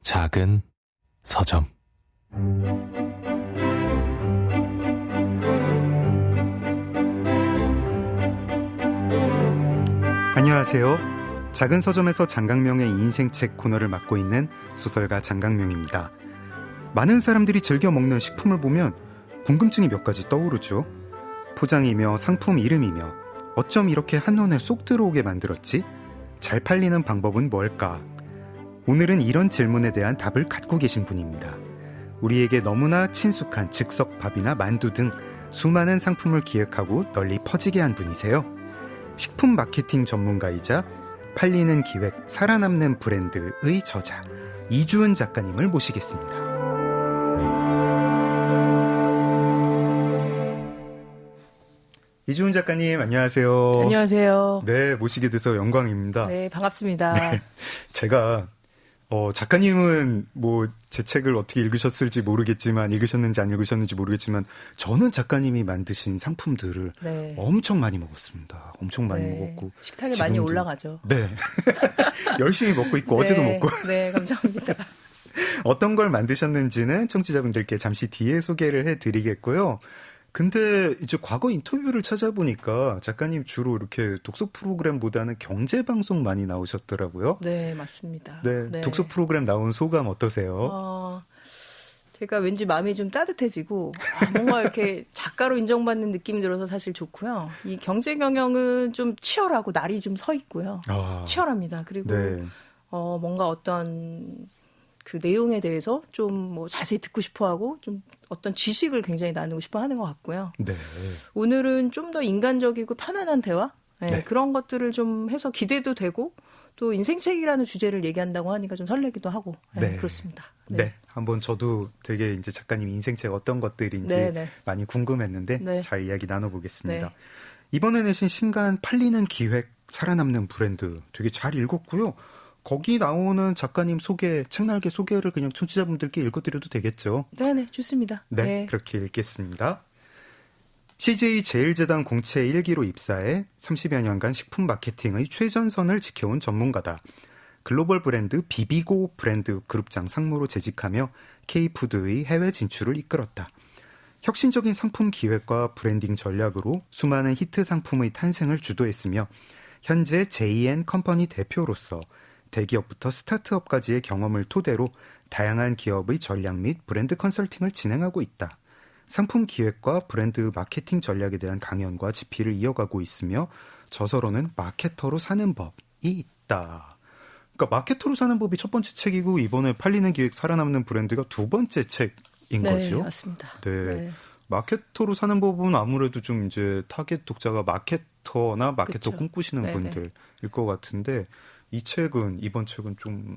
작은 서점. 안녕하세요. 작은 서점에서 장강명의 인생책 코너를 맡고 있는 소설가 장강명입니다. 많은 사람들이 즐겨 먹는 식품을 보면 궁금증이 몇 가지 떠오르죠. 포장이며 상품 이름이며 어쩜 이렇게 한눈에 쏙 들어오게 만들었지? 잘 팔리는 방법은 뭘까? 오늘은 이런 질문에 대한 답을 갖고 계신 분입니다. 우리에게 너무나 친숙한 즉석밥이나 만두 등 수많은 상품을 기획하고 널리 퍼지게 한 분이세요. 식품 마케팅 전문가이자 팔리는 기획, 살아남는 브랜드의 저자 이주은 작가님을 모시겠습니다. 이주은 작가님, 안녕하세요. 안녕하세요. 네, 모시게 돼서 영광입니다. 네, 반갑습니다. 네, 제가 작가님은 뭐 제 책을 어떻게 읽으셨을지 모르겠지만, 읽으셨는지 안 읽으셨는지 모르겠지만, 저는 작가님이 만드신 상품들을 네. 엄청 많이 먹었습니다. 엄청 많이 먹었고. 식탁에 많이 올라가죠. 네. 열심히 먹고 있고, 어제도 먹고. 네, 감사합니다. 어떤 걸 만드셨는지는 청취자분들께 잠시 뒤에 소개를 해드리겠고요. 근데 이제 과거 인터뷰를 찾아보니까 작가님 주로 이렇게 독서 프로그램보다는 경제 방송 많이 나오셨더라고요. 네, 맞습니다. 네, 네. 독서 프로그램 나온 소감 어떠세요? 제가 왠지 마음이 좀 따뜻해지고 뭔가 이렇게 작가로 인정받는 느낌이 들어서 사실 좋고요. 이 경제 경영은 좀 치열하고 날이 좀 서 있고요. 치열합니다. 그리고 네. 뭔가 어떤 그 내용에 대해서 좀 뭐 자세히 듣고 싶어하고 좀 어떤 지식을 굉장히 나누고 싶어 하는 것 같고요. 네. 오늘은 좀 더 인간적이고 편안한 대화? 네, 네. 그런 것들을 좀 해서 기대도 되고 또 인생책이라는 주제를 얘기한다고 하니까 좀 설레기도 하고 네, 네. 그렇습니다. 네. 한번 저도 되게 이제 작가님 인생책 어떤 것들인지 네. 많이 궁금했는데 네. 잘 이야기 나눠보겠습니다. 네. 이번에 내신 신간 팔리는 기획, 살아남는 브랜드 되게 잘 읽었고요. 거기 나오는 작가님 소개, 책날개 소개를 그냥 청취자분들께 읽어드려도 되겠죠? 네네, 좋습니다. 네, 그렇게 읽겠습니다. CJ 제일제당 공채 1기로 입사해 30여 년간 식품 마케팅의 최전선을 지켜온 전문가다. 글로벌 브랜드 비비고 브랜드 그룹장 상무로 재직하며 K푸드의 해외 진출을 이끌었다. 혁신적인 상품 기획과 브랜딩 전략으로 수많은 히트 상품의 탄생을 주도했으며 현재 JN 컴퍼니 대표로서 대기업부터 스타트업까지의 경험을 토대로 다양한 기업의 전략 및 브랜드 컨설팅을 진행하고 있다. 상품 기획과 브랜드 마케팅 전략에 대한 강연과 집필을 이어가고 있으며 저서로는 마케터로 사는 법이 있다. 그러니까 마케터로 사는 법이 첫 번째 책이고 이번에 팔리는 기획 살아남는 브랜드가 두 번째 책인 거죠? 네, 맞습니다. 네. 마케터로 사는 법은 아무래도 좀 이제 타겟 독자가 마케터나 마케터 그쵸. 꿈꾸시는 네네. 분들일 것 같은데 이번 책은 좀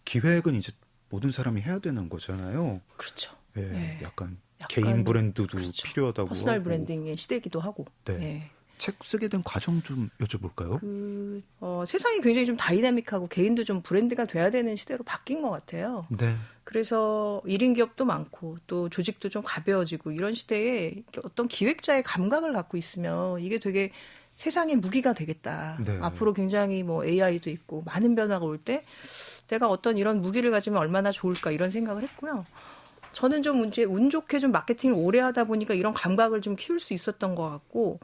기획은 이제 모든 사람이 해야 되는 거잖아요. 그렇죠. 네, 네. 약간 약간, 개인 브랜드도 그렇죠. 필요하다고 퍼스널 하고. 브랜딩의 시대이기도 하고. 네. 네. 책 쓰게 된 과정 좀 여쭤볼까요? 세상이 굉장히 좀 다이나믹하고 개인도 좀 브랜드가 돼야 되는 시대로 바뀐 것 같아요. 네. 그래서 1인 기업도 많고 또 조직도 좀 가벼워지고 이런 시대에 이렇게 어떤 기획자의 감각을 갖고 있으면 이게 되게 세상의 무기가 되겠다. 네. 앞으로 굉장히 뭐 AI도 있고 많은 변화가 올 때 내가 어떤 이런 무기를 가지면 얼마나 좋을까 이런 생각을 했고요. 저는 좀 운 좋게 좀 마케팅을 오래 하다 보니까 이런 감각을 좀 키울 수 있었던 것 같고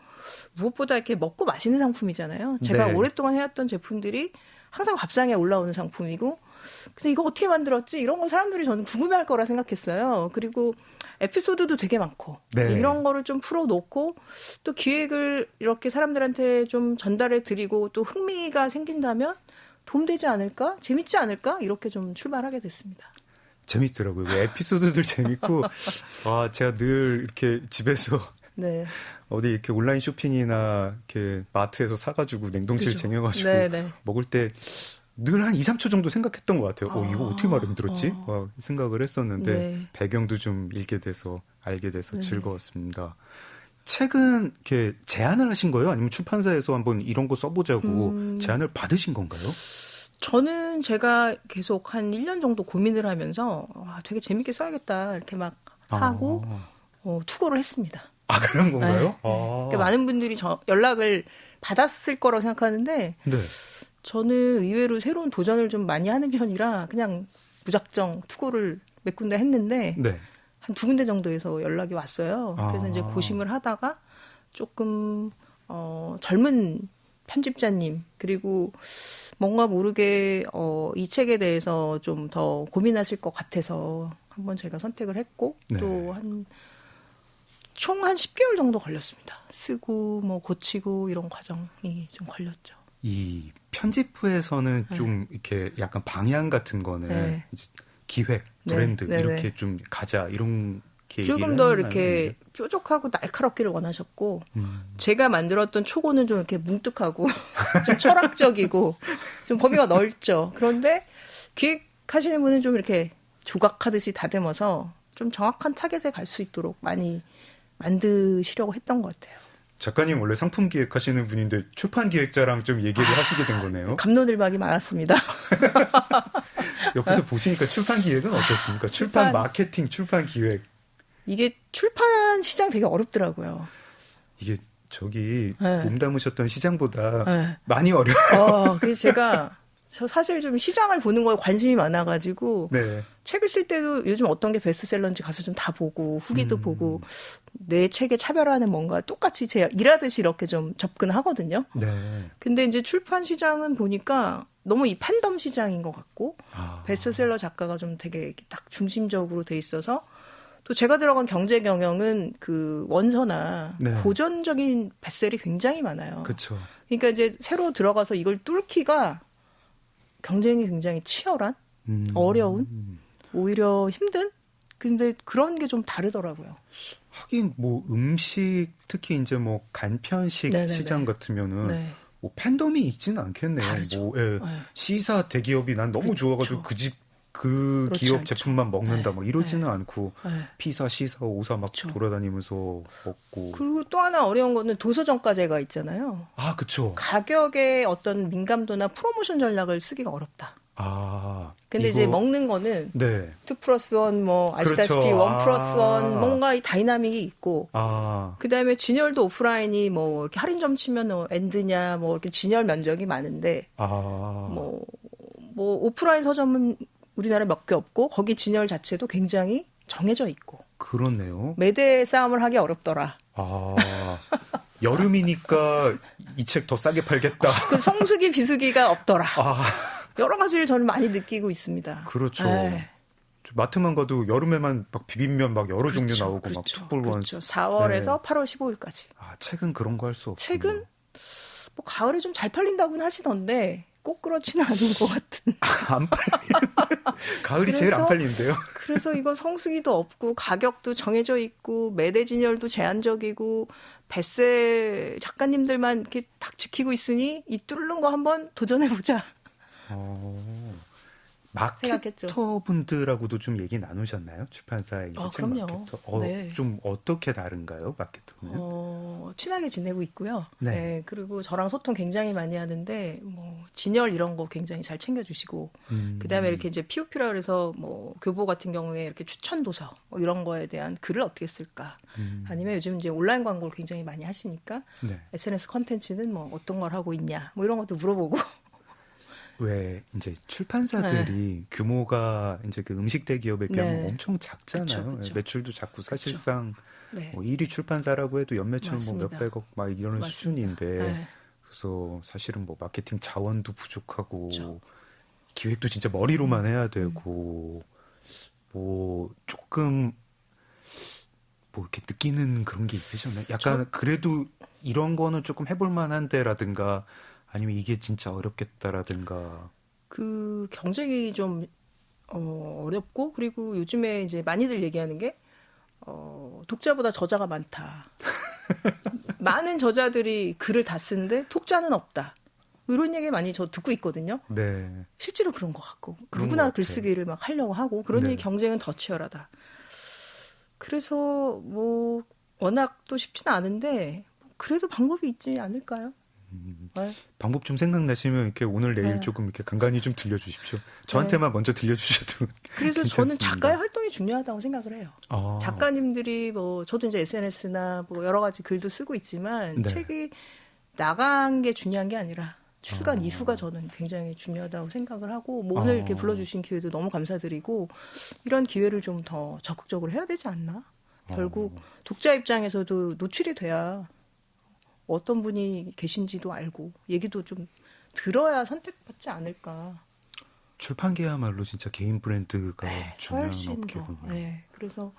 무엇보다 이렇게 먹고 마시는 상품이잖아요. 제가 네. 오랫동안 해왔던 제품들이 항상 밥상에 올라오는 상품이고 근데 이거 어떻게 만들었지? 이런 거 사람들이 저는 궁금해할 거라 생각했어요. 그리고 에피소드도 되게 많고 네. 이런 거를 좀 풀어놓고 또 기획을 이렇게 사람들한테 좀 전달해 드리고 또 흥미가 생긴다면 도움되지 않을까? 재밌지 않을까? 이렇게 좀 출발하게 됐습니다. 재밌더라고요. 그 에피소드들 재밌고 제가 늘 이렇게 집에서 네. 어디 이렇게 온라인 쇼핑이나 이렇게 마트에서 사가지고 냉동실 그죠. 쟁여가지고 네네. 먹을 때 늘 한 2, 3초 정도 생각했던 것 같아요. 이거 어떻게 만들었지? 생각을 했었는데 네. 배경도 좀 알게 돼서 네. 즐거웠습니다. 책은 이렇게 제안을 하신 거예요? 아니면 출판사에서 한번 이런 거 써보자고 제안을 받으신 건가요? 저는 제가 계속 한 1년 정도 고민을 하면서 되게 재밌게 써야겠다 이렇게 막 하고 투고를 했습니다. 그런 건가요? 네. 그러니까 많은 분들이 연락을 받았을 거라고 생각하는데 네. 저는 의외로 새로운 도전을 좀 많이 하는 편이라 그냥 무작정 투고를 몇 군데 했는데 네. 한 2군데 정도에서 연락이 왔어요. 그래서 이제 고심을 하다가 조금 젊은 편집자님 그리고 뭔가 모르게 이 책에 대해서 좀 더 고민하실 것 같아서 한번 제가 선택을 했고 네. 또 총 한 10개월 정도 걸렸습니다. 쓰고 뭐 고치고 이런 과정이 좀 걸렸죠. 이 편집부에서는 네. 좀 이렇게 약간 방향 같은 거는 네. 이제 기획, 네, 브랜드 네, 이렇게 네. 좀 가자 이런 게 조금 더 이렇게 뾰족하고 날카롭기를 원하셨고 제가 만들었던 초고는 좀 이렇게 뭉뚝하고 좀 철학적이고 좀 범위가 넓죠. 그런데 기획하시는 분은 좀 이렇게 조각하듯이 다듬어서 좀 정확한 타겟에 갈 수 있도록 많이 만드시려고 했던 것 같아요. 작가님 원래 상품 기획하시는 분인데 출판 기획자랑 좀 얘기를 하시게 된 거네요. 갑론을박이 많았습니다. 옆에서 보시니까 출판 기획은 어떻습니까? 출판 마케팅, 출판 기획. 이게 출판 시장 되게 어렵더라고요. 이게 저기 네. 몸 담으셨던 시장보다 네. 많이 어려워요. 그래서 저 사실 좀 시장을 보는 거에 관심이 많아가지고 네. 책을 쓸 때도 요즘 어떤 게 베스트셀러인지 가서 좀 다 보고 후기도 보고 내 책에 차별화하는 뭔가 똑같이 제 일하듯이 이렇게 좀 접근하거든요. 네. 근데 이제 출판 시장은 보니까 너무 이 팬덤 시장인 것 같고 베스트셀러 작가가 좀 되게 딱 중심적으로 돼 있어서 또 제가 들어간 경제 경영은 그 원서나 네. 고전적인 베셀이 굉장히 많아요. 그렇죠. 그러니까 이제 새로 들어가서 이걸 뚫기가 경쟁이 굉장히 치열한, 어려운, 오히려 힘든? 근데 그런 게 좀 다르더라고요. 하긴 뭐 음식 특히 이제 뭐 간편식 네네네. 시장 같으면은 네. 뭐 팬덤이 있지는 않겠네요. 다르죠. 뭐 예. 네. 시사 대기업이 난 너무 그쵸. 좋아가지고 그 그렇지 기업 않죠. 제품만 먹는다 네. 뭐 이러지는 네. 않고 네. 피사, 시사, 오사 막 그쵸. 돌아다니면서 먹고. 그리고 또 하나 어려운 거는 도서정가제가 있잖아요. 아, 그쵸. 가격의 어떤 민감도나 프로모션 전략을 쓰기가 어렵다. 아. 근데 이거- 이제 먹는 거는 네. 2+1 뭐 아시다시피 그렇죠. 1+1 뭔가 이 다이나믹이 있고 아. 그다음에 진열도 오프라인이 뭐 이렇게 할인점 치면 뭐 엔드냐 뭐 이렇게 진열 면적이 많은데 아. 뭐 오프라인 서점은 우리나라에 몇 개 없고 거기 진열 자체도 굉장히 정해져 있고 그렇네요. 매대 싸움을 하기 어렵더라. 아. 여름이니까 이 책 더 싸게 팔겠다. 그 성수기 비수기가 없더라. 아. 여러 가지를 저는 많이 느끼고 있습니다. 그렇죠. 네. 마트만 가도 여름에만 막 비빔면 막 여러 종류 나오고 막 툭불 그렇죠. 원. 4월에서 8월 15일까지. 아, 책은 그런 거 할 수 없고. 책은 뭐 가을에 좀 잘 팔린다고는 하시던데 꼭 그렇지는 않은 것 같은. 안 팔리는. 가을이 제일 안 그래서- 팔리는데요. 그래서 이건 성수기도 없고 가격도 정해져 있고 매대 진열도 제한적이고 베세 작가님들만 이렇게 딱 지키고 있으니 이 뚫는 거 한번 도전해보자. 생각했죠. 마케터 분들하고도 좀 얘기 나누셨나요? 출판사의 이제 책 그럼요. 마케터. 네. 좀 어떻게 다른가요, 마케터는? 친하게 지내고 있고요. 네. 네, 그리고 저랑 소통 굉장히 많이 하는데 뭐 진열 이런 거 굉장히 잘 챙겨주시고 그다음에 이렇게 이제 POP라 그래서 뭐 교보 같은 경우에 이렇게 추천 도서 뭐 이런 거에 대한 글을 어떻게 쓸까 아니면 요즘 이제 온라인 광고를 굉장히 많이 하시니까 네. SNS 컨텐츠는 뭐 어떤 걸 하고 있냐 뭐 이런 것도 물어보고 왜 이제 출판사들이 규모가 이제 그 음식 대기업에 비하면 네. 엄청 작잖아요. 그쵸. 매출도 작고 사실상 네. 뭐 1위 출판사라고 해도 연매출 뭐 맞습니다. 몇백억 막 이런 맞습니다. 수준인데 네. 그래서 사실은 뭐 마케팅 자원도 부족하고 그쵸. 기획도 진짜 머리로만 해야 되고 뭐 조금 뭐 이렇게 느끼는 그런 게 있으셨나요? 약간 그래도 이런 거는 조금 해볼 만한데라든가 아니면 이게 진짜 어렵겠다라든가. 그 경쟁이 좀 어렵고 그리고 요즘에 이제 많이들 얘기하는 게 독자보다 저자가 많다. 많은 저자들이 글을 다 쓰는데 독자는 없다. 이런 얘기 많이 저 듣고 있거든요. 네. 실제로 그런 것 같고 그런 누구나 것 같아요. 글쓰기를 막 하려고 하고 그러니 네. 경쟁은 더 치열하다. 그래서 뭐 워낙 또 쉽지는 않은데 그래도 방법이 있지 않을까요? 네. 방법 좀 생각나시면 이렇게 오늘 내일 네. 조금 이렇게 간간히 좀 들려주십시오. 저한테만 먼저 들려주셔도. 그래서 저는 괜찮습니다. 작가의 활동이 중요하다고 생각을 해요. 아. 작가님들이 뭐 저도 이제 SNS나 뭐 여러 가지 글도 쓰고 있지만 네. 책이 나간 게 중요한 게 아니라 출간 이수가 저는 굉장히 중요하다고 생각을 하고 뭐 오늘 이렇게 불러주신 기회도 너무 감사드리고 이런 기회를 좀 더 적극적으로 해야 되지 않나? 결국 독자 입장에서도 노출이 돼야 어떤 분이 계신지도 알고 얘기도 좀 들어야 선택받지 않을까. 출판계야말로 진짜 개인 브랜드가 중요한 훨씬 더. 업계군요. 네, 그래서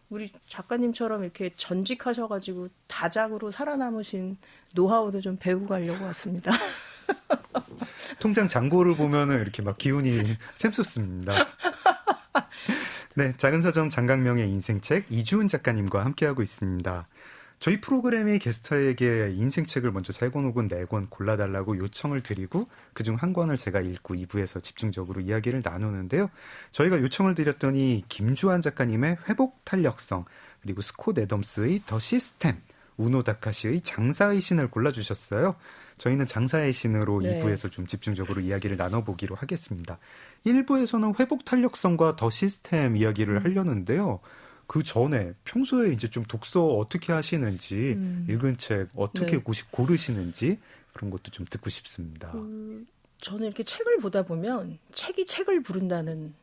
우리 작가님처럼 이렇게 전직하셔가지고 다작으로 살아남으신 노하우도 좀 배우고 가려고 왔습니다. 통장 잔고를 보면은 이렇게 막 기운이 샘솟습니다. 네, 작은 서점 장강명의 인생책 이주은 작가님과 함께하고 있습니다. 저희 프로그램의 게스트에게 인생책을 먼저 3권 혹은 4권 골라달라고 요청을 드리고 그중 한 권을 제가 읽고 2부에서 집중적으로 이야기를 나누는데요. 저희가 요청을 드렸더니 김주한 작가님의 회복 탄력성, 그리고 스콧 애덤스의 더 시스템, 우노 다카시의 장사의 신을 골라주셨어요. 저희는 장사의 신으로 네. 2부에서 좀 집중적으로 이야기를 나눠보기로 하겠습니다. 1부에서는 회복 탄력성과 더 시스템 이야기를 하려는데요. 그 전에 평소에 이제 좀 독서 어떻게 하시는지, 읽은 책 어떻게 네. 고르시는지 그런 것도 좀 듣고 싶습니다. 저는 이렇게 책을 보다 보면 책이 책을 부른다는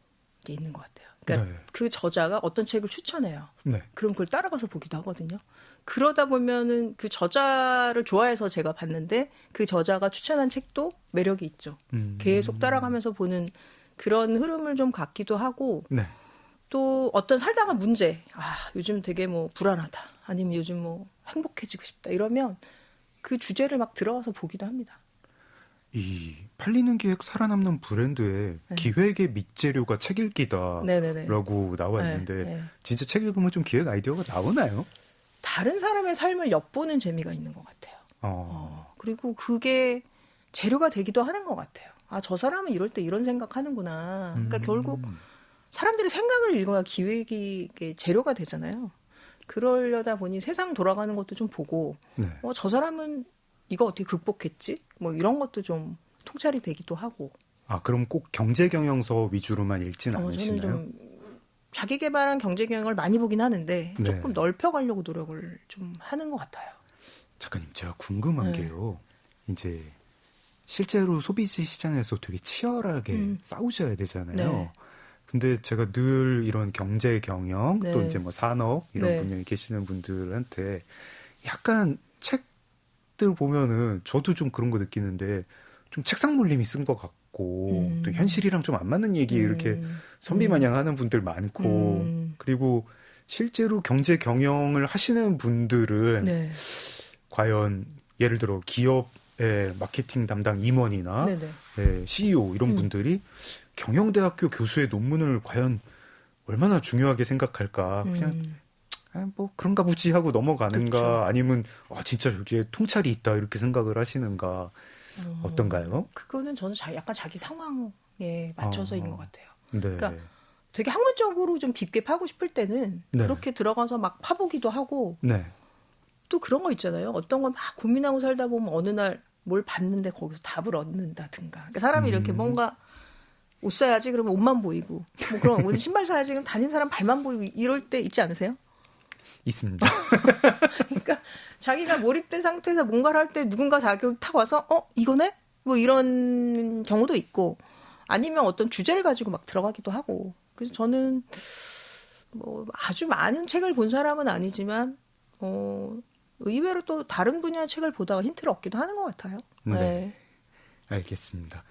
게 있는 것 같아요. 그러니까 네. 그 저자가 어떤 책을 추천해요. 네. 그럼 그걸 따라가서 보기도 하거든요. 그러다 보면은 그 저자를 좋아해서 제가 봤는데 그 저자가 추천한 책도 매력이 있죠. 계속 따라가면서 보는 그런 흐름을 좀 갖기도 하고 네. 또 어떤 살다가 문제, 요즘 되게 뭐 불안하다. 아니면 요즘 뭐 행복해지고 싶다. 이러면 그 주제를 막 들어와서 보기도 합니다. 이 팔리는 기획 살아남는 브랜드에 네. 기획의 밑재료가 책 읽기다라고 네네네. 나와 있는데 네. 진짜 책 읽으면 좀 기획 아이디어가 나오나요? 다른 사람의 삶을 엿보는 재미가 있는 것 같아요. 그리고 그게 재료가 되기도 하는 것 같아요. 저 사람은 이럴 때 이런 생각하는구나. 그러니까 결국 사람들이 생각을 읽어야 기획이 재료가 되잖아요. 그러려다 보니 세상 돌아가는 것도 좀 보고 네. 저 사람은 이거 어떻게 극복했지? 뭐 이런 것도 좀 통찰이 되기도 하고. 그럼 꼭 경제 경영서 위주로만 읽진 저는 않으시나요? 좀 자기 개발한 경제 경영을 많이 보긴 하는데 네. 조금 넓혀가려고 노력을 좀 하는 것 같아요. 작가님, 제가 궁금한 네. 게요. 이제 실제로 소비재 시장에서 되게 치열하게 싸우셔야 되잖아요. 네. 근데 제가 늘 이런 경제 경영 또 네. 이제 뭐 산업 이런 네. 분야에 계시는 분들한테 약간 책들 보면은 저도 좀 그런 거 느끼는데 좀 책상 물림이 쓴 것 같고 또 현실이랑 좀 안 맞는 얘기 이렇게 선비마냥 하는 분들 많고 그리고 실제로 경제 경영을 하시는 분들은 네. 과연 예를 들어 기업의 마케팅 담당 임원이나 네네. CEO 이런 분들이 경영대학교 교수의 논문을 과연 얼마나 중요하게 생각할까. 그냥 뭐 그런가 보지 하고 넘어가는가. 그쵸. 아니면 진짜 여기에 통찰이 있다 이렇게 생각을 하시는가. 어떤가요? 그거는 저는 약간 자기 상황에 맞춰서인 것 같아요. 네. 그러니까 되게 학문적으로 좀 깊게 파고 싶을 때는 네. 그렇게 들어가서 막 파보기도 하고 네. 또 그런 거 있잖아요. 어떤 걸 막 고민하고 살다 보면 어느 날 뭘 봤는데 거기서 답을 얻는다든가. 그러니까 사람이 이렇게 뭔가 옷 사야지 그러면 옷만 보이고 뭐 그런 옷 신발 사야지 그럼 다닌 사람 발만 보이고 이럴 때 있지 않으세요? 있습니다. 그러니까 자기가 몰입된 상태에서 뭔가를 할 때 누군가 자기 탁 와서 이거네? 뭐 이런 경우도 있고 아니면 어떤 주제를 가지고 막 들어가기도 하고 그래서 저는 뭐 아주 많은 책을 본 사람은 아니지만 의외로 또 다른 분야의 책을 보다가 힌트를 얻기도 하는 것 같아요. 네. 알겠습니다.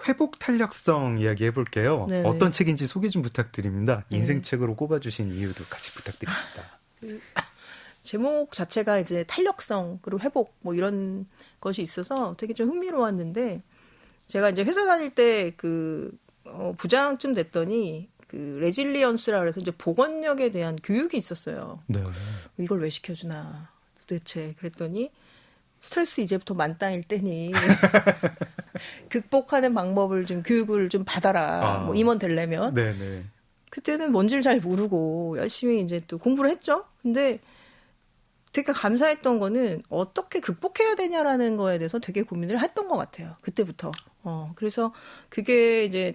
회복 탄력성 이야기 해볼게요. 네네. 어떤 책인지 소개 좀 부탁드립니다. 인생책으로 꼽아주신 이유도 같이 부탁드립니다. 제목 자체가 이제 탄력성 그리고 회복 뭐 이런 것이 있어서 되게 좀 흥미로웠는데 제가 이제 회사 다닐 때 부장쯤 됐더니 그 레질리언스라 그래서 이제 복원력에 대한 교육이 있었어요. 네. 이걸 왜 시켜주나 도대체 그랬더니 스트레스 이제부터 만땅일 때니 극복하는 방법을 좀 교육을 좀 받아라. 뭐 임원 되려면. 네네. 그때는 뭔지를 잘 모르고 열심히 이제 또 공부를 했죠. 근데 되게 감사했던 거는 어떻게 극복해야 되냐라는 거에 대해서 되게 고민을 했던 것 같아요. 그때부터. 그래서 그게 이제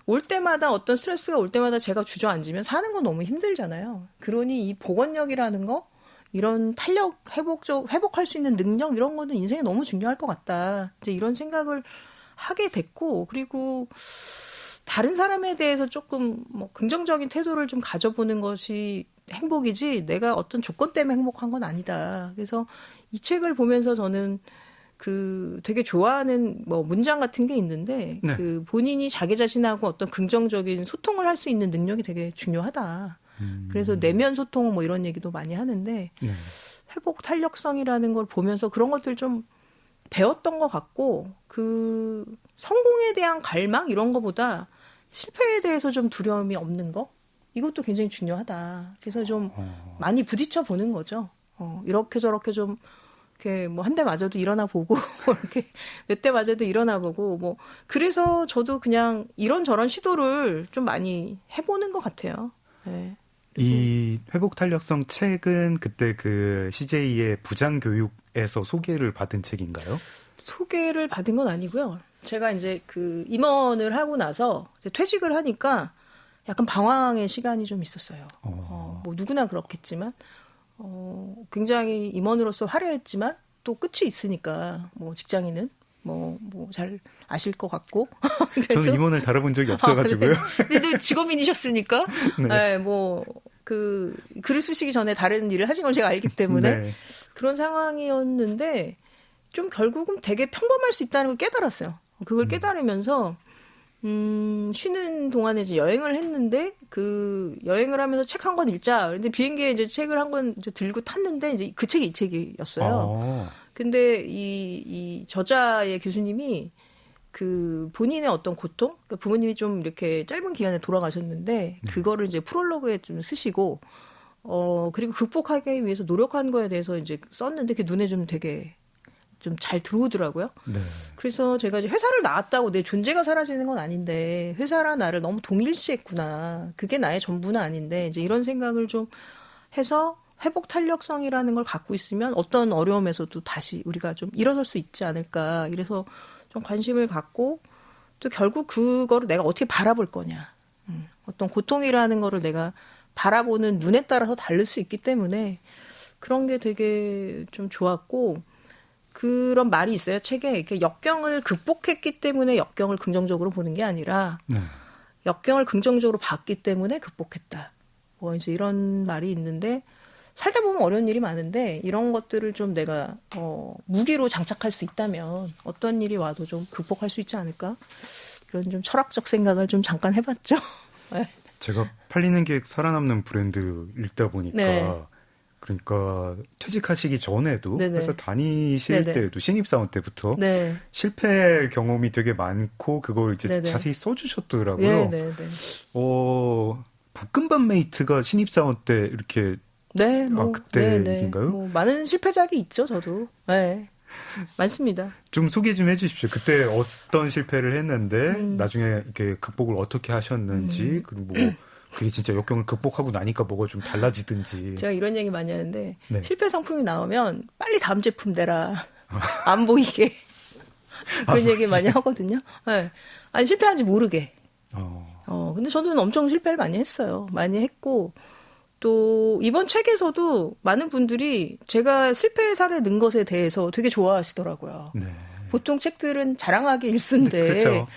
올 때마다 어떤 스트레스가 올 때마다 제가 주저앉으면 사는 건 너무 힘들잖아요. 그러니 이 복원력이라는 거 이런 탄력 회복할 수 있는 능력 이런 거는 인생에 너무 중요할 것 같다. 이제 이런 생각을 하게 됐고 그리고 다른 사람에 대해서 조금 뭐 긍정적인 태도를 좀 가져보는 것이 행복이지 내가 어떤 조건 때문에 행복한 건 아니다. 그래서 이 책을 보면서 저는 그 되게 좋아하는 뭐 문장 같은 게 있는데 네. 그 본인이 자기 자신하고 어떤 긍정적인 소통을 할 수 있는 능력이 되게 중요하다. 그래서 내면 소통 뭐 이런 얘기도 많이 하는데 네. 회복 탄력성이라는 걸 보면서 그런 것들 좀 배웠던 것 같고 그 성공에 대한 갈망 이런 거보다 실패에 대해서 좀 두려움이 없는 거 이것도 굉장히 중요하다. 그래서 좀 많이 부딪혀 보는 거죠. 이렇게 저렇게 좀 이렇게 뭐 한 대 맞아도 일어나 보고 이렇게 몇 대 맞아도 일어나 보고 뭐 그래서 저도 그냥 이런저런 시도를 좀 많이 해보는 것 같아요. 네. 이 회복 탄력성 책은 그때 그 CJ의 부장 교육에서 소개를 받은 책인가요? 소개를 받은 건 아니고요. 제가 이제 그 임원을 하고 나서 이제 퇴직을 하니까 약간 방황의 시간이 좀 있었어요. 뭐 누구나 그렇겠지만 굉장히 임원으로서 화려했지만 또 끝이 있으니까 뭐 직장인은 뭐 잘 아실 것 같고. 그래서 저는 임원을 다뤄본 적이 없어가지고요. 근데 직업인이셨으니까. 네. 네, 뭐 그 글을 쓰시기 전에 다른 일을 하신 걸 제가 알기 때문에 네. 그런 상황이었는데 좀 결국은 되게 평범할 수 있다는 걸 깨달았어요. 그걸 깨달으면서 쉬는 동안에 이제 여행을 했는데 그 여행을 하면서 책 한 권 읽자. 그런데 비행기에 이제 책을 한 권 들고 탔는데 이제 그 책이 이 책이었어요. 근데 이 저자의 교수님이 그 본인의 어떤 고통, 그러니까 부모님이 좀 이렇게 짧은 기간에 돌아가셨는데 그거를 이제 프롤로그에 좀 쓰시고 그리고 극복하기 위해서 노력한 거에 대해서 이제 썼는데 그게 눈에 좀 되게 좀 잘 들어오더라고요. 네. 그래서 제가 이제 회사를 나왔다고 내 존재가 사라지는 건 아닌데 회사랑 나를 너무 동일시했구나. 그게 나의 전부는 아닌데 이제 이런 생각을 좀 해서 회복 탄력성이라는 걸 갖고 있으면 어떤 어려움에서도 다시 우리가 좀 일어설 수 있지 않을까. 이래서 좀 관심을 갖고 또 결국 그거를 내가 어떻게 바라볼 거냐. 어떤 고통이라는 거를 내가 바라보는 눈에 따라서 다를 수 있기 때문에 그런 게 되게 좀 좋았고 그런 말이 있어요. 책에 이렇게 역경을 극복했기 때문에 역경을 긍정적으로 보는 게 아니라 역경을 긍정적으로 봤기 때문에 극복했다. 뭐 이제 이런 말이 있는데 살다 보면 어려운 일이 많은데 이런 것들을 좀 내가 무기로 장착할 수 있다면 어떤 일이 와도 좀 극복할 수 있지 않을까? 이런 좀 철학적 생각을 좀 잠깐 해봤죠. 네. 제가 팔리는 계획 살아남는 브랜드 읽다 보니까 네. 그러니까 퇴직하시기 전에도 네네. 회사 다니실 네네. 때도 신입사원 때부터 네. 실패 경험이 되게 많고 그걸 이제 네네. 자세히 써주셨더라고요. 네. 볶음밥 메이트가 신입사원 때 이렇게 네, 뭐, 그때 얘기인가요? 뭐 많은 실패작이 있죠, 저도. 네, 많습니다. 좀 소개 좀 해주십시오. 그때 어떤 실패를 했는데 나중에 이렇게 극복을 어떻게 하셨는지 그리고 뭐 그게 진짜 역경을 극복하고 나니까 뭐가 좀 달라지든지. 제가 이런 얘기 많이 하는데 네. 실패 상품이 나오면 빨리 다음 제품 내라. 안 보이게. 그런 얘기 많이 하거든요. 네. 아니 실패한지 모르게. 근데 저는 엄청 실패를 많이 했어요. 많이 했고 또 이번 책에서도 많은 분들이 제가 실패 사례 는 것에 대해서 되게 좋아하시더라고요. 네. 보통 책들은 자랑하기 일쑤인데 그렇죠.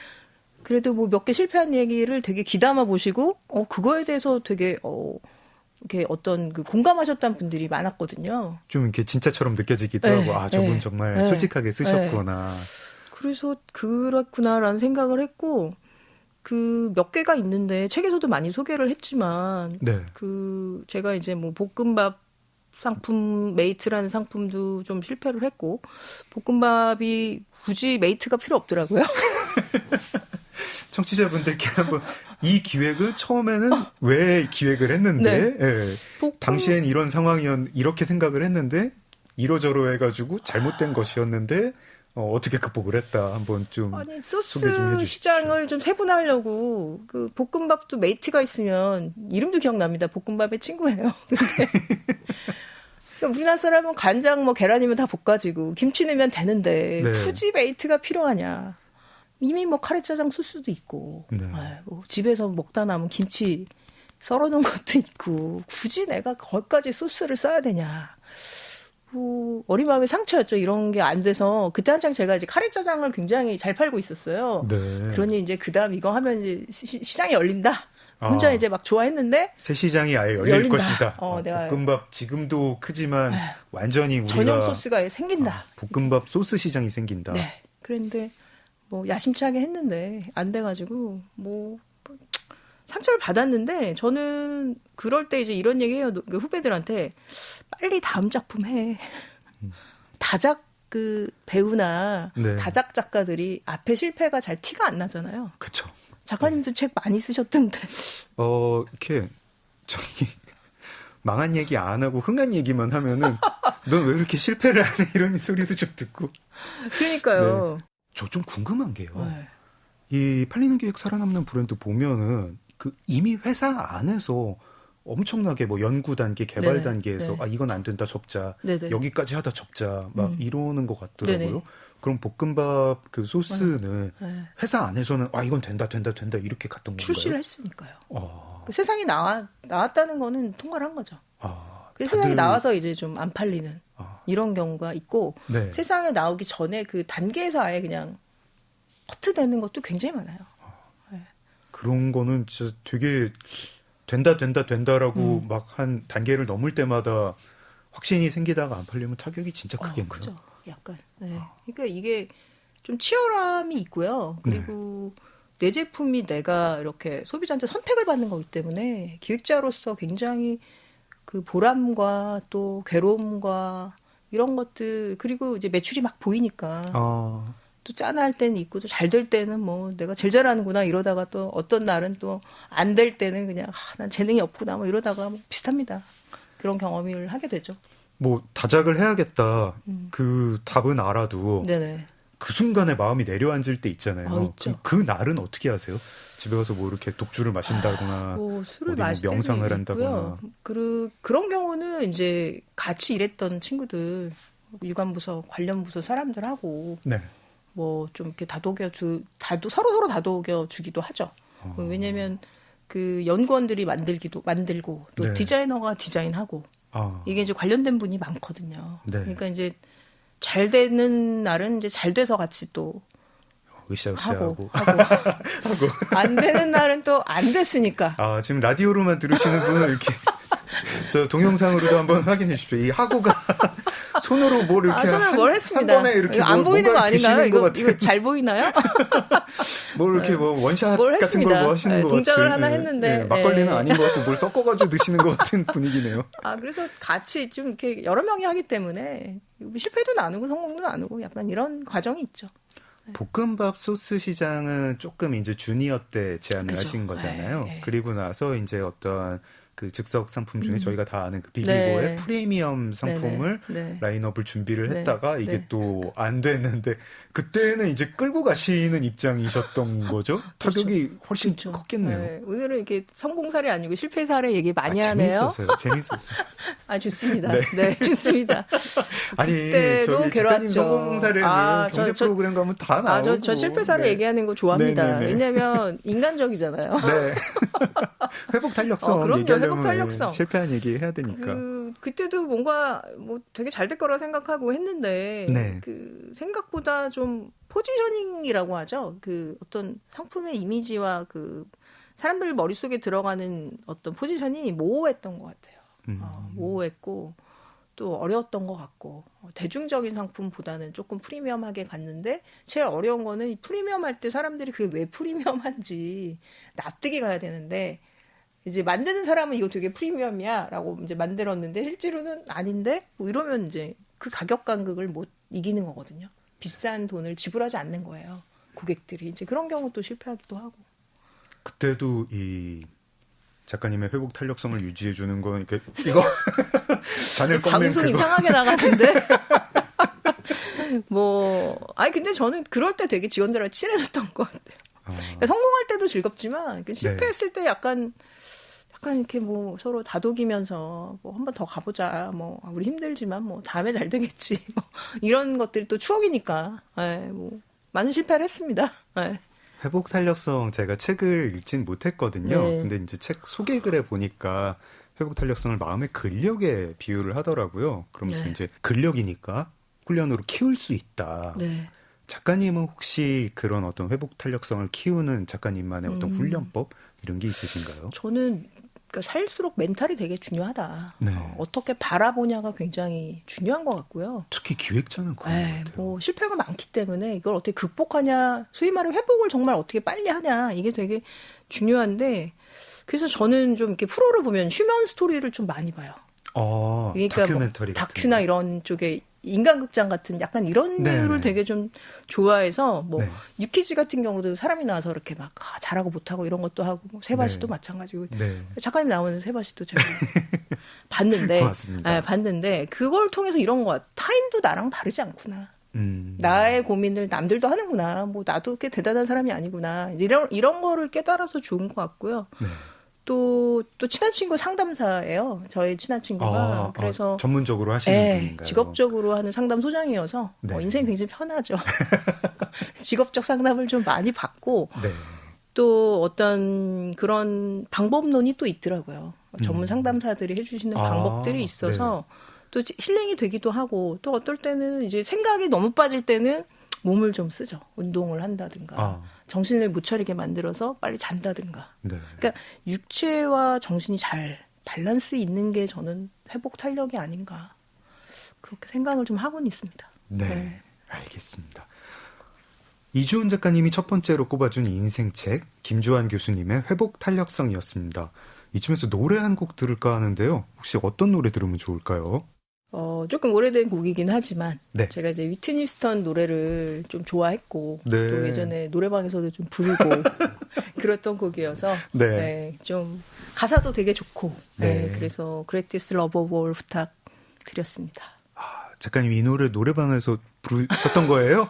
그래도 뭐 몇 개 실패한 얘기를 되게 귀담아 보시고 그거에 대해서 되게 이렇게 어떤 그 공감하셨다는 분들이 많았거든요. 좀 이렇게 진짜처럼 느껴지기도 네, 하고 저분 네, 정말 네, 솔직하게 쓰셨구나. 그래서 그렇구나라는 생각을 했고 그 몇 개가 있는데 책에서도 많이 소개를 했지만 네. 그 제가 이제 뭐 볶음밥 상품 메이트라는 상품도 좀 실패를 했고 볶음밥이 굳이 메이트가 필요 없더라고요. 청취자분들께 한번 이 기획을 처음에는 왜 기획을 했는데 당시엔 이런 상황이었 이렇게 생각을 했는데 이러저러 해가지고 잘못된 것이었는데 어떻게 극복을 했다 한번 좀 아니 소개 좀 소스 해주십시오. 시장을 좀 세분화하려고 그 볶음밥도 메이트가 있으면 이름도 기억납니다. 볶음밥의 친구예요. 근데 그러니까 우리나라 사람은 간장 뭐 계란이면 다 볶아지고 김치 넣으면 되는데 네. 굳이 메이트가 필요하냐? 이미 뭐 카레짜장 소스도 있고 네. 뭐 집에서 먹다 남은 김치 썰어놓은 것도 있고 굳이 내가 거기까지 소스를 써야 되냐? 어린 마음의 상처였죠. 이런 게 안 돼서 그때 한창 제가 이제 카레짜장을 굉장히 잘 팔고 있었어요. 네. 그러니 이제 그다음 이거 하면 이제 시장이 열린다. 혼자 이제 막 좋아했는데 새 시장이 아예 열릴 열린다. 것이다. 내가 볶음밥 지금도 크지만 완전히 우리가 전용 소스가 생긴다. 볶음밥 소스 시장이 생긴다. 네. 그런데 뭐 야심차게 했는데 안 돼가지고 뭐 상처를 받았는데 저는 그럴 때 이제 이런 얘기해요. 그 후배들한테 빨리 다음 작품 해. 다작 그 배우나 네. 다작 작가들이 앞에 실패가 잘 티가 안 나잖아요. 그렇죠. 작가님도 책 많이 쓰셨던데. 이렇게 저기 망한 얘기 안 하고 흥한 얘기만 하면은 넌 왜 이렇게 실패를 하네 이런 소리도 좀 듣고. 그러니까요. 네. 저 좀 궁금한 게요. 네. 이 팔리는 기획 살아남는 브랜드 보면은 그 이미 회사 안에서 엄청나게 뭐 연구 단계, 개발 네네. 단계에서 네. 이건 안 된다 접자, 네네. 여기까지 하다 접자 막 이러는 것 같더라고요. 네네. 그럼 볶음밥 그 소스는 네. 회사 안에서는 이건 된다 이렇게 갔던 건가요? 출시를 했으니까요. 아, 그 세상에 나왔다는 거는 통과를 한 거죠. 그 다들- 세상에 나와서 이제 좀 안 팔리는 아. 이런 경우가 있고 네. 세상에 나오기 전에 그 단계에서 아예 그냥 커트되는 것도 굉장히 많아요. 그런 거는 진짜 되게 된다라고 막 한 단계를 넘을 때마다 확신이 생기다가 안 팔리면 타격이 진짜 크겠네요. 그죠. 약간. 네. 그러니까 이게 좀 치열함이 있고요. 그리고 내 제품이 내가 이렇게 소비자한테 선택을 받는 거기 때문에 기획자로서 굉장히 그 보람과 또 괴로움과 이런 것들 그리고 이제 매출이 막 보이니까 또 짠할 때는 있고 또 잘 될 때는 뭐 내가 제일 잘하는구나 이러다가 또 어떤 날은 또 안 될 때는 그냥 난 재능이 없구나 뭐 이러다가 뭐 비슷합니다. 그런 경험을 하게 되죠. 뭐 다작을 해야겠다. 그 답은 알아도 네네. 그 순간에 마음이 내려앉을 때 있잖아요. 있죠. 그 날은 어떻게 하세요? 집에 가서 뭐 이렇게 독주를 마신다거나 뭐 술을 어디 뭐 마실 명상을 때도 한다거나. 있고요. 그런 경우는 이제 같이 일했던 친구들, 유관부서 관련 부서 사람들하고 네. 뭐 좀 이렇게 서로 다독여 주기도 하죠. 왜냐면 그 연구원들이 만들고 또 네. 디자이너가 디자인하고 이게 이제 관련된 분이 많거든요. 네. 그러니까 이제 잘 되는 날은 이제 잘 돼서 같이 또 으쌰으쌰하고. 하고 안 되는 날은 또 안 됐으니까. 지금 라디오로만 들으시는 분은 이렇게 저 동영상으로도 한번 확인해 주십시오. 이 하고가 손으로 뭘 이렇게 손으로 뭘 했습니다. 한 번에 이렇게 이거 안 뭐 보이는 거 뭔가를 아닌가요? 드시는 것 같은. 이거 잘 보이나요? 뭘 이렇게 뭐 원샷 뭘 같은 했습니다. 걸 뭐 하시는 것 동작을 같은. 하나 했는데. 막걸리는 아닌 것 같고 뭘 섞어가지고 드시는 것 같은 분위기네요. 그래서 같이 좀 이렇게 여러 명이 하기 때문에 실패도 나누고 성공도 나누고 약간 이런 과정이 있죠. 볶음밥 소스 시장은 조금 이제 주니어 때 제안을 그죠. 하신 거잖아요. 네. 그리고 나서 이제 어떤 그 즉석 상품 중에 저희가 다 아는 그 비비고의 네. 프리미엄 상품을 네. 라인업을 준비를 네. 했다가 이게 네. 또 안 됐는데 그때는 이제 끌고 가시는 입장이셨던 거죠. 타격이 훨씬 그렇죠. 컸겠네요. 네. 오늘은 이렇게 성공 사례 아니고 실패 사례 얘기 많이 하네요. 재밌었어요. 좋습니다. 네. 네, 좋습니다. 아니, 그때도 저기 작가님 괴로웠죠. 성공 사례는 경제 프로그램 가면 다 나오고. 저 실패 사례 네. 얘기하는 거 좋아합니다. 네네네. 왜냐하면 인간적이잖아요. 네. 회복 탄력성 그럼요. 얘기하려면 회복 탄력성. 실패한 얘기 해야 되니까. 그때도 뭔가 뭐 되게 잘 될 거라 생각하고 했는데 네. 그 생각보다 좀 포지셔닝이라고 하죠. 그 어떤 상품의 이미지와 그 사람들 머릿속에 들어가는 어떤 포지션이 모호했던 것 같아요. 모호했고 또 어려웠던 것 같고 대중적인 상품보다는 조금 프리미엄하게 갔는데 제일 어려운 거는 이 프리미엄 할 때 사람들이 그게 왜 프리미엄한지 납득이 가야 되는데 이제 만드는 사람은 이거 되게 프리미엄이야라고 이제 만들었는데 실제로는 아닌데 뭐 이러면 이제 그 가격 간극을 못 이기는 거거든요. 비싼 돈을 지불하지 않는 거예요. 고객들이 이제 그런 경우도 실패하기도 하고. 그때도 이 작가님의 회복 탄력성을 유지해 주는 건 이거 잔을 꺾는 방송 이상하게 나가는데. 근데 저는 그럴 때 되게 직원들하고 친해졌던 것 같아요. 그러니까 성공할 때도 즐겁지만 실패했을 때 약간 이렇게 뭐 서로 다독이면서 뭐 한 번 더 가보자. 뭐 우리 힘들지만 뭐 다음에 잘 되겠지. 뭐 이런 것들이 또 추억이니까. 뭐 많은 실패를 했습니다. 회복 탄력성 제가 책을 읽진 못했거든요. 네. 근데 이제 책 소개글에 보니까 회복 탄력성을 마음의 근력에 비유를 하더라고요. 그러면서 네. 이제 근력이니까 훈련으로 키울 수 있다. 네. 작가님은 혹시 그런 어떤 회복 탄력성을 키우는 작가님만의 어떤 훈련법 이런 게 있으신가요? 저는 그러니까 살수록 멘탈이 되게 중요하다. 네. 어떻게 바라보냐가 굉장히 중요한 것 같고요. 특히 기획자는 그런 것 같아요. 뭐 실패가 많기 때문에 이걸 어떻게 극복하냐, 소위 말해 회복을 정말 어떻게 빨리 하냐 이게 되게 중요한데 그래서 저는 좀 이렇게 프로를 보면 휴먼 스토리를 좀 많이 봐요. 그러니까 다큐멘터리 뭐 같은 다큐나 거. 이런 쪽에 인간극장 같은 약간 이런 네. 류를 되게 좀 좋아해서 뭐 네. 유키즈 같은 경우도 사람이 나와서 이렇게 막 잘하고 못하고 이런 것도 하고 뭐 세바시도 네. 마찬가지고 네. 작가님 나오는 세바시도 제가 봤는데 고맙습니다. 봤는데 그걸 통해서 이런 것 같아. 타인도 나랑 다르지 않구나. 나의 고민을 남들도 하는구나. 뭐 나도 그렇게 대단한 사람이 아니구나. 이런 거를 깨달아서 좋은 것 같고요. 네. 또 친한 친구 상담사예요. 저희 친한 친구가. 그래서 전문적으로 하시는 분인가요? 직업적으로 하는 상담 소장이어서 네. 인생이 굉장히 편하죠. 직업적 상담을 좀 많이 받고 네. 또 어떤 그런 방법론이 또 있더라고요. 전문 상담사들이 해주시는 방법들이 있어서 또 힐링이 되기도 하고 또 어떨 때는 이제 생각이 너무 빠질 때는 몸을 좀 쓰죠. 운동을 한다든가 정신을 못 차리게 만들어서 빨리 잔다든가. 네. 그러니까 육체와 정신이 잘 밸런스 있는 게 저는 회복 탄력이 아닌가 그렇게 생각을 좀 하고는 있습니다. 네. 알겠습니다. 이주은 작가님이 첫 번째로 꼽아준 인생책 김주환 교수님의 회복 탄력성이었습니다. 이쯤에서 노래 한 곡 들을까 하는데요. 혹시 어떤 노래 들으면 좋을까요? 조금 오래된 곡이긴 하지만 네. 제가 이제 위트니 휴스턴 노래를 좀 좋아했고 네. 또 예전에 노래방에서도 좀 부르고 그랬던 곡이어서 좀 가사도 되게 좋고 그래서 Greatest Love of All 부탁드렸습니다. 작가님 이 노래 노래방에서 부르셨던 거예요?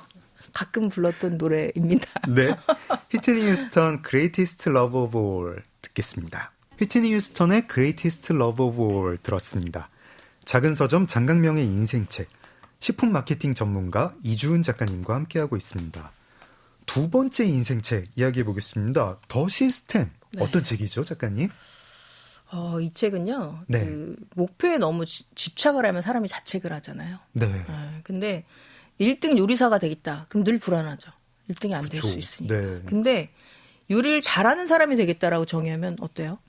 가끔 불렀던 노래입니다. 네. 휘트니 휴스턴 Greatest Love of All 듣겠습니다. 휘트니 휴스턴의 Greatest Love of All 들었습니다. 작은 서점 장강명의 인생책, 식품 마케팅 전문가 이주은 작가님과 함께하고 있습니다. 두 번째 인생책 이야기해 보겠습니다. 더 시스템. 어떤 책이죠, 작가님? 이 책은요. 그 목표에 너무 집착을 하면 사람이 자책을 하잖아요. 네. 근데 1등 요리사가 되겠다. 그럼 늘 불안하죠. 1등이 안 될 수 있으니까. 네. 근데 요리를 잘하는 사람이 되겠다라고 정의하면 어때요?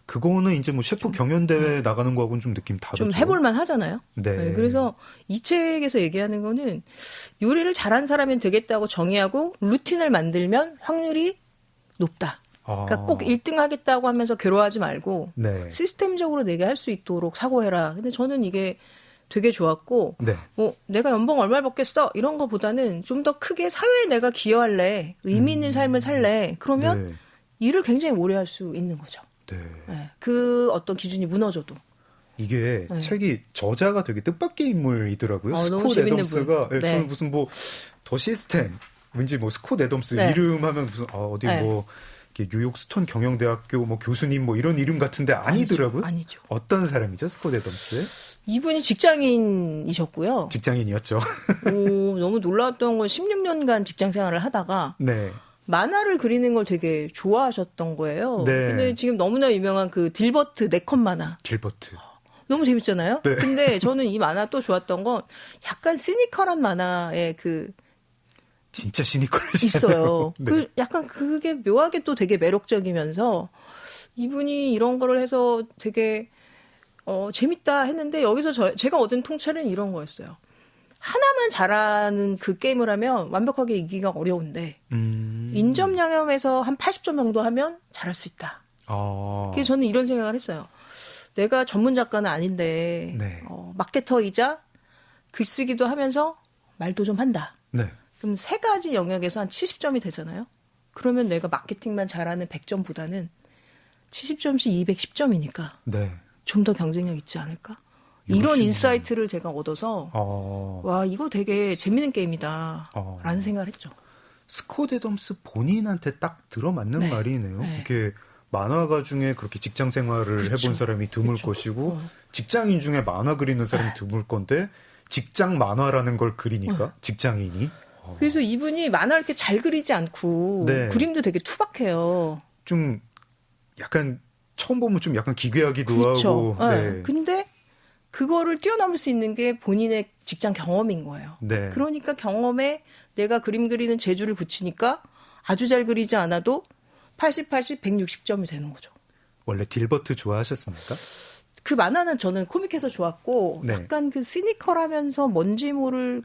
그거는 이제 뭐 셰프 경연대회 나가는 거하고는 좀 느낌 다르죠. 좀 해볼만 하잖아요. 네. 그래서 이 책에서 얘기하는 거는 요리를 잘한 사람이 되겠다고 정의하고 루틴을 만들면 확률이 높다. 그러니까 꼭 1등 하겠다고 하면서 괴로워하지 말고 시스템적으로 내게 할 수 있도록 사고해라. 근데 저는 이게 되게 좋았고 뭐 내가 연봉 얼마를 받겠어 이런 거보다는 좀 더 크게 사회에 내가 기여할래. 의미 있는 삶을 살래. 그러면 일을 굉장히 오래 할 수 있는 거죠. 그 어떤 기준이 무너져도. 이게 책이 저자가 되게 뜻밖의 인물이더라고요. 스콧 애덤스가 저는 무슨 뭐 더 시스템 왠지 뭐 스콧 애덤스 이름 하면 무슨 어디 뭐 이렇게 뉴욕 스톤 경영대학교 뭐 교수님 뭐 이런 이름 같은데 아니더라고요. 아니죠. 어떤 사람이죠, 스콧 애덤스? 이분이 직장인이셨고요. 직장인이었죠. 너무 놀라웠던 건 16년간 직장 생활을 하다가 만화를 그리는 걸 되게 좋아하셨던 거예요. 근데 지금 너무나 유명한 그 딜버트 네컷 만화. 딜버트. 너무 재밌잖아요. 근데 저는 이 만화 또 좋았던 건 약간 시니컬한 만화의 그 진짜 시니컬하시잖아요. 있어요. 그 약간 그게 묘하게 또 되게 매력적이면서 이분이 이런 거를 해서 되게 재밌다 했는데 여기서 제가 얻은 통찰은 이런 거였어요. 하나만 잘하는 그 게임을 하면 완벽하게 이기기가 어려운데 인접 양념에서 한 80점 정도 하면 잘할 수 있다. 그래서 저는 이런 생각을 했어요. 내가 전문 작가는 아닌데 마케터이자 글쓰기도 하면서 말도 좀 한다. 그럼 세 가지 영역에서 한 70점이 되잖아요. 그러면 내가 마케팅만 잘하는 100점보다는 70점씩 210점이니까 좀 더 경쟁력 있지 않을까? 이런 인사이트를 제가 얻어서 와 이거 되게 재밌는 게임이다 라는 생각을 했죠. 스콧 애덤스 본인한테 딱 들어맞는 말이네요. 이렇게 만화가 중에 그렇게 직장 생활을 해본 사람이 드물 것이고 직장인 중에 만화 그리는 사람이 드물 건데 직장 만화라는 걸 그리니까 직장인이. 그래서 이분이 만화 이렇게 잘 그리지 않고 그림도 되게 투박해요. 좀 약간 처음 보면 좀 약간 기괴하기도 그렇죠. 하고. 네. 근데 그거를 뛰어넘을 수 있는 게 본인의 직장 경험인 거예요. 네. 그러니까 경험에 내가 그림 그리는 재주를 붙이니까 아주 잘 그리지 않아도 80, 160점이 되는 거죠. 원래 딜버트 좋아하셨습니까? 그 만화는 저는 코믹해서 좋았고 네. 약간 그 시니컬하면서 뭔지 모를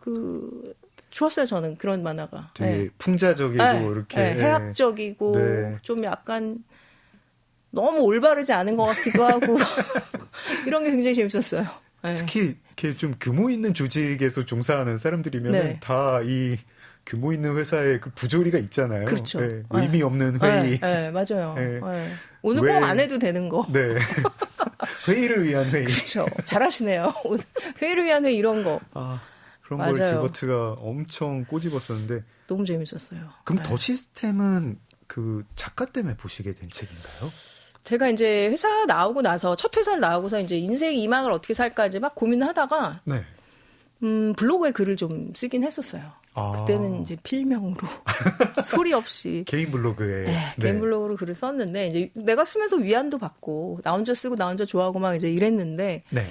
좋았어요. 저는 그런 만화가. 되게 네. 풍자적이고 네. 이렇게 네. 해학적이고 네. 좀 약간 너무 올바르지 않은 것 같기도 하고 이런 게 굉장히 재밌었어요. 네. 특히 이렇게 좀 규모 있는 조직에서 종사하는 사람들이면 네. 다 이 규모 있는 회사에 그 부조리가 있잖아요. 그렇죠. 네. 의미 없는 회의. 네, 맞아요. 네. 네. 오늘 왜- 꼭 안 해도 되는 거. 네. 회의를 위한 회의. 그렇죠. 잘하시네요. 오늘 회의를 위한 회의 이런 거 아, 그런 맞아요. 걸 딜버트가 엄청 꼬집었었는데. 너무 재밌었어요. 그럼 네. 더 시스템은 그 작가 때문에 보시게 된 책인가요? 제가 이제 회사 나오고 나서 첫 회사를 나오고서 이제 인생 이망을 어떻게 살까 이제 막 고민하다가 네. 블로그에 글을 좀 쓰긴 했었어요. 아. 그때는 이제 필명으로 소리 없이 개인 블로그에. 네, 개인 블로그로 글을 썼는데 이제 내가 쓰면서 위안도 받고 나 혼자 쓰고 나 혼자 좋아하고 막 이제 이랬는데 네.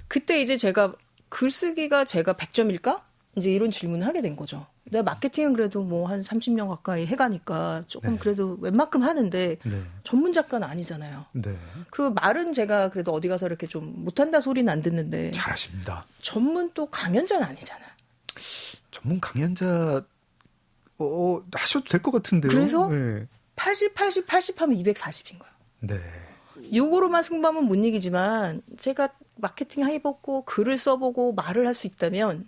그때 이제 제가 글쓰기가 제가 100점일까? 이제 이런 질문을 하게 된 거죠. 내가 마케팅은 그래도 뭐 한 30년 가까이 해가니까 조금 네. 그래도 웬만큼 하는데 네. 전문 작가는 아니잖아요. 네. 그리고 말은 제가 그래도 어디 가서 이렇게 좀 못한다 소리는 안 듣는데 잘하십니다. 전문 또 강연자는 아니잖아요. 전문 강연자 하셔도 될 것 같은데요. 그래서? 네. 80 하면 240인 거예요. 네. 요거로만 승부하면 못 이기지만 제가 마케팅 해보고 글을 써보고 말을 할 수 있다면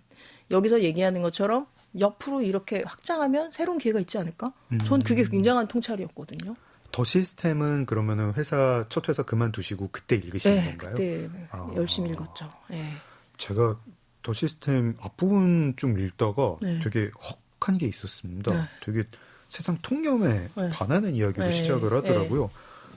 여기서 얘기하는 것처럼 옆으로 이렇게 확장하면 새로운 기회가 있지 않을까? 전 그게 굉장한 통찰이었거든요. 더 시스템은 그러면은 첫 회사 그만두시고 그때 읽으신 네, 건가요? 그때 아. 열심히 읽었죠. 네. 제가 더 시스템 앞부분 좀 읽다가 네. 되게 헉한 게 있었습니다. 네. 되게 세상 통념에 네. 반하는 이야기로 네. 시작을 하더라고요.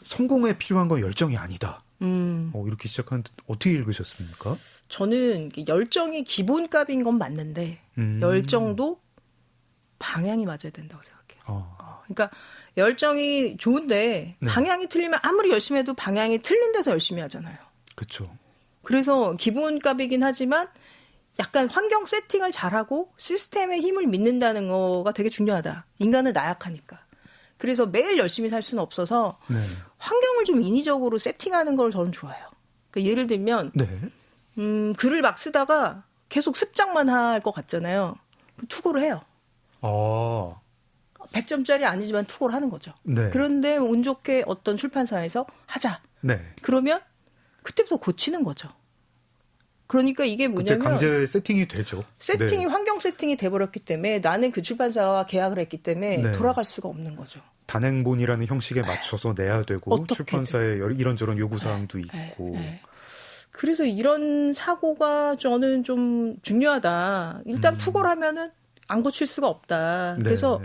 성공에 필요한 건 열정이 아니다. 음, 이렇게 시작하는데 어떻게 읽으셨습니까? 저는 열정이 기본값인 건 맞는데 열정도 방향이 맞아야 된다고 생각해요. 그러니까 열정이 좋은데 네. 방향이 틀리면 아무리 열심히 해도 방향이 틀린 데서 열심히 하잖아요. 그렇죠. 그래서 기본값이긴 하지만 약간 환경 세팅을 잘하고 시스템의 힘을 믿는다는 거가 되게 중요하다. 인간은 나약하니까. 그래서 매일 열심히 살 수는 없어서 네. 환경을 좀 인위적으로 세팅하는 걸 저는 좋아해요. 그러니까 예를 들면 네. 글을 막 쓰다가 계속 습작만 할 것 같잖아요. 그럼 투고를 해요. 100점짜리 아니지만 투고를 하는 거죠. 네. 그런데 운 좋게 어떤 출판사에서 하자. 네. 그러면 그때부터 고치는 거죠. 그러니까 이게 그때 뭐냐면 강제 세팅이 되죠. 세팅이 네. 환경 세팅이 돼버렸기 때문에 나는 그 출판사와 계약을 했기 때문에 네. 돌아갈 수가 없는 거죠. 단행본이라는 형식에 맞춰서 내야 되고 어떻게든. 출판사에 이런저런 요구사항도 있고. 네. 그래서 이런 사고가 저는 좀 중요하다. 일단 투고를 하면은 안 고칠 수가 없다. 네. 그래서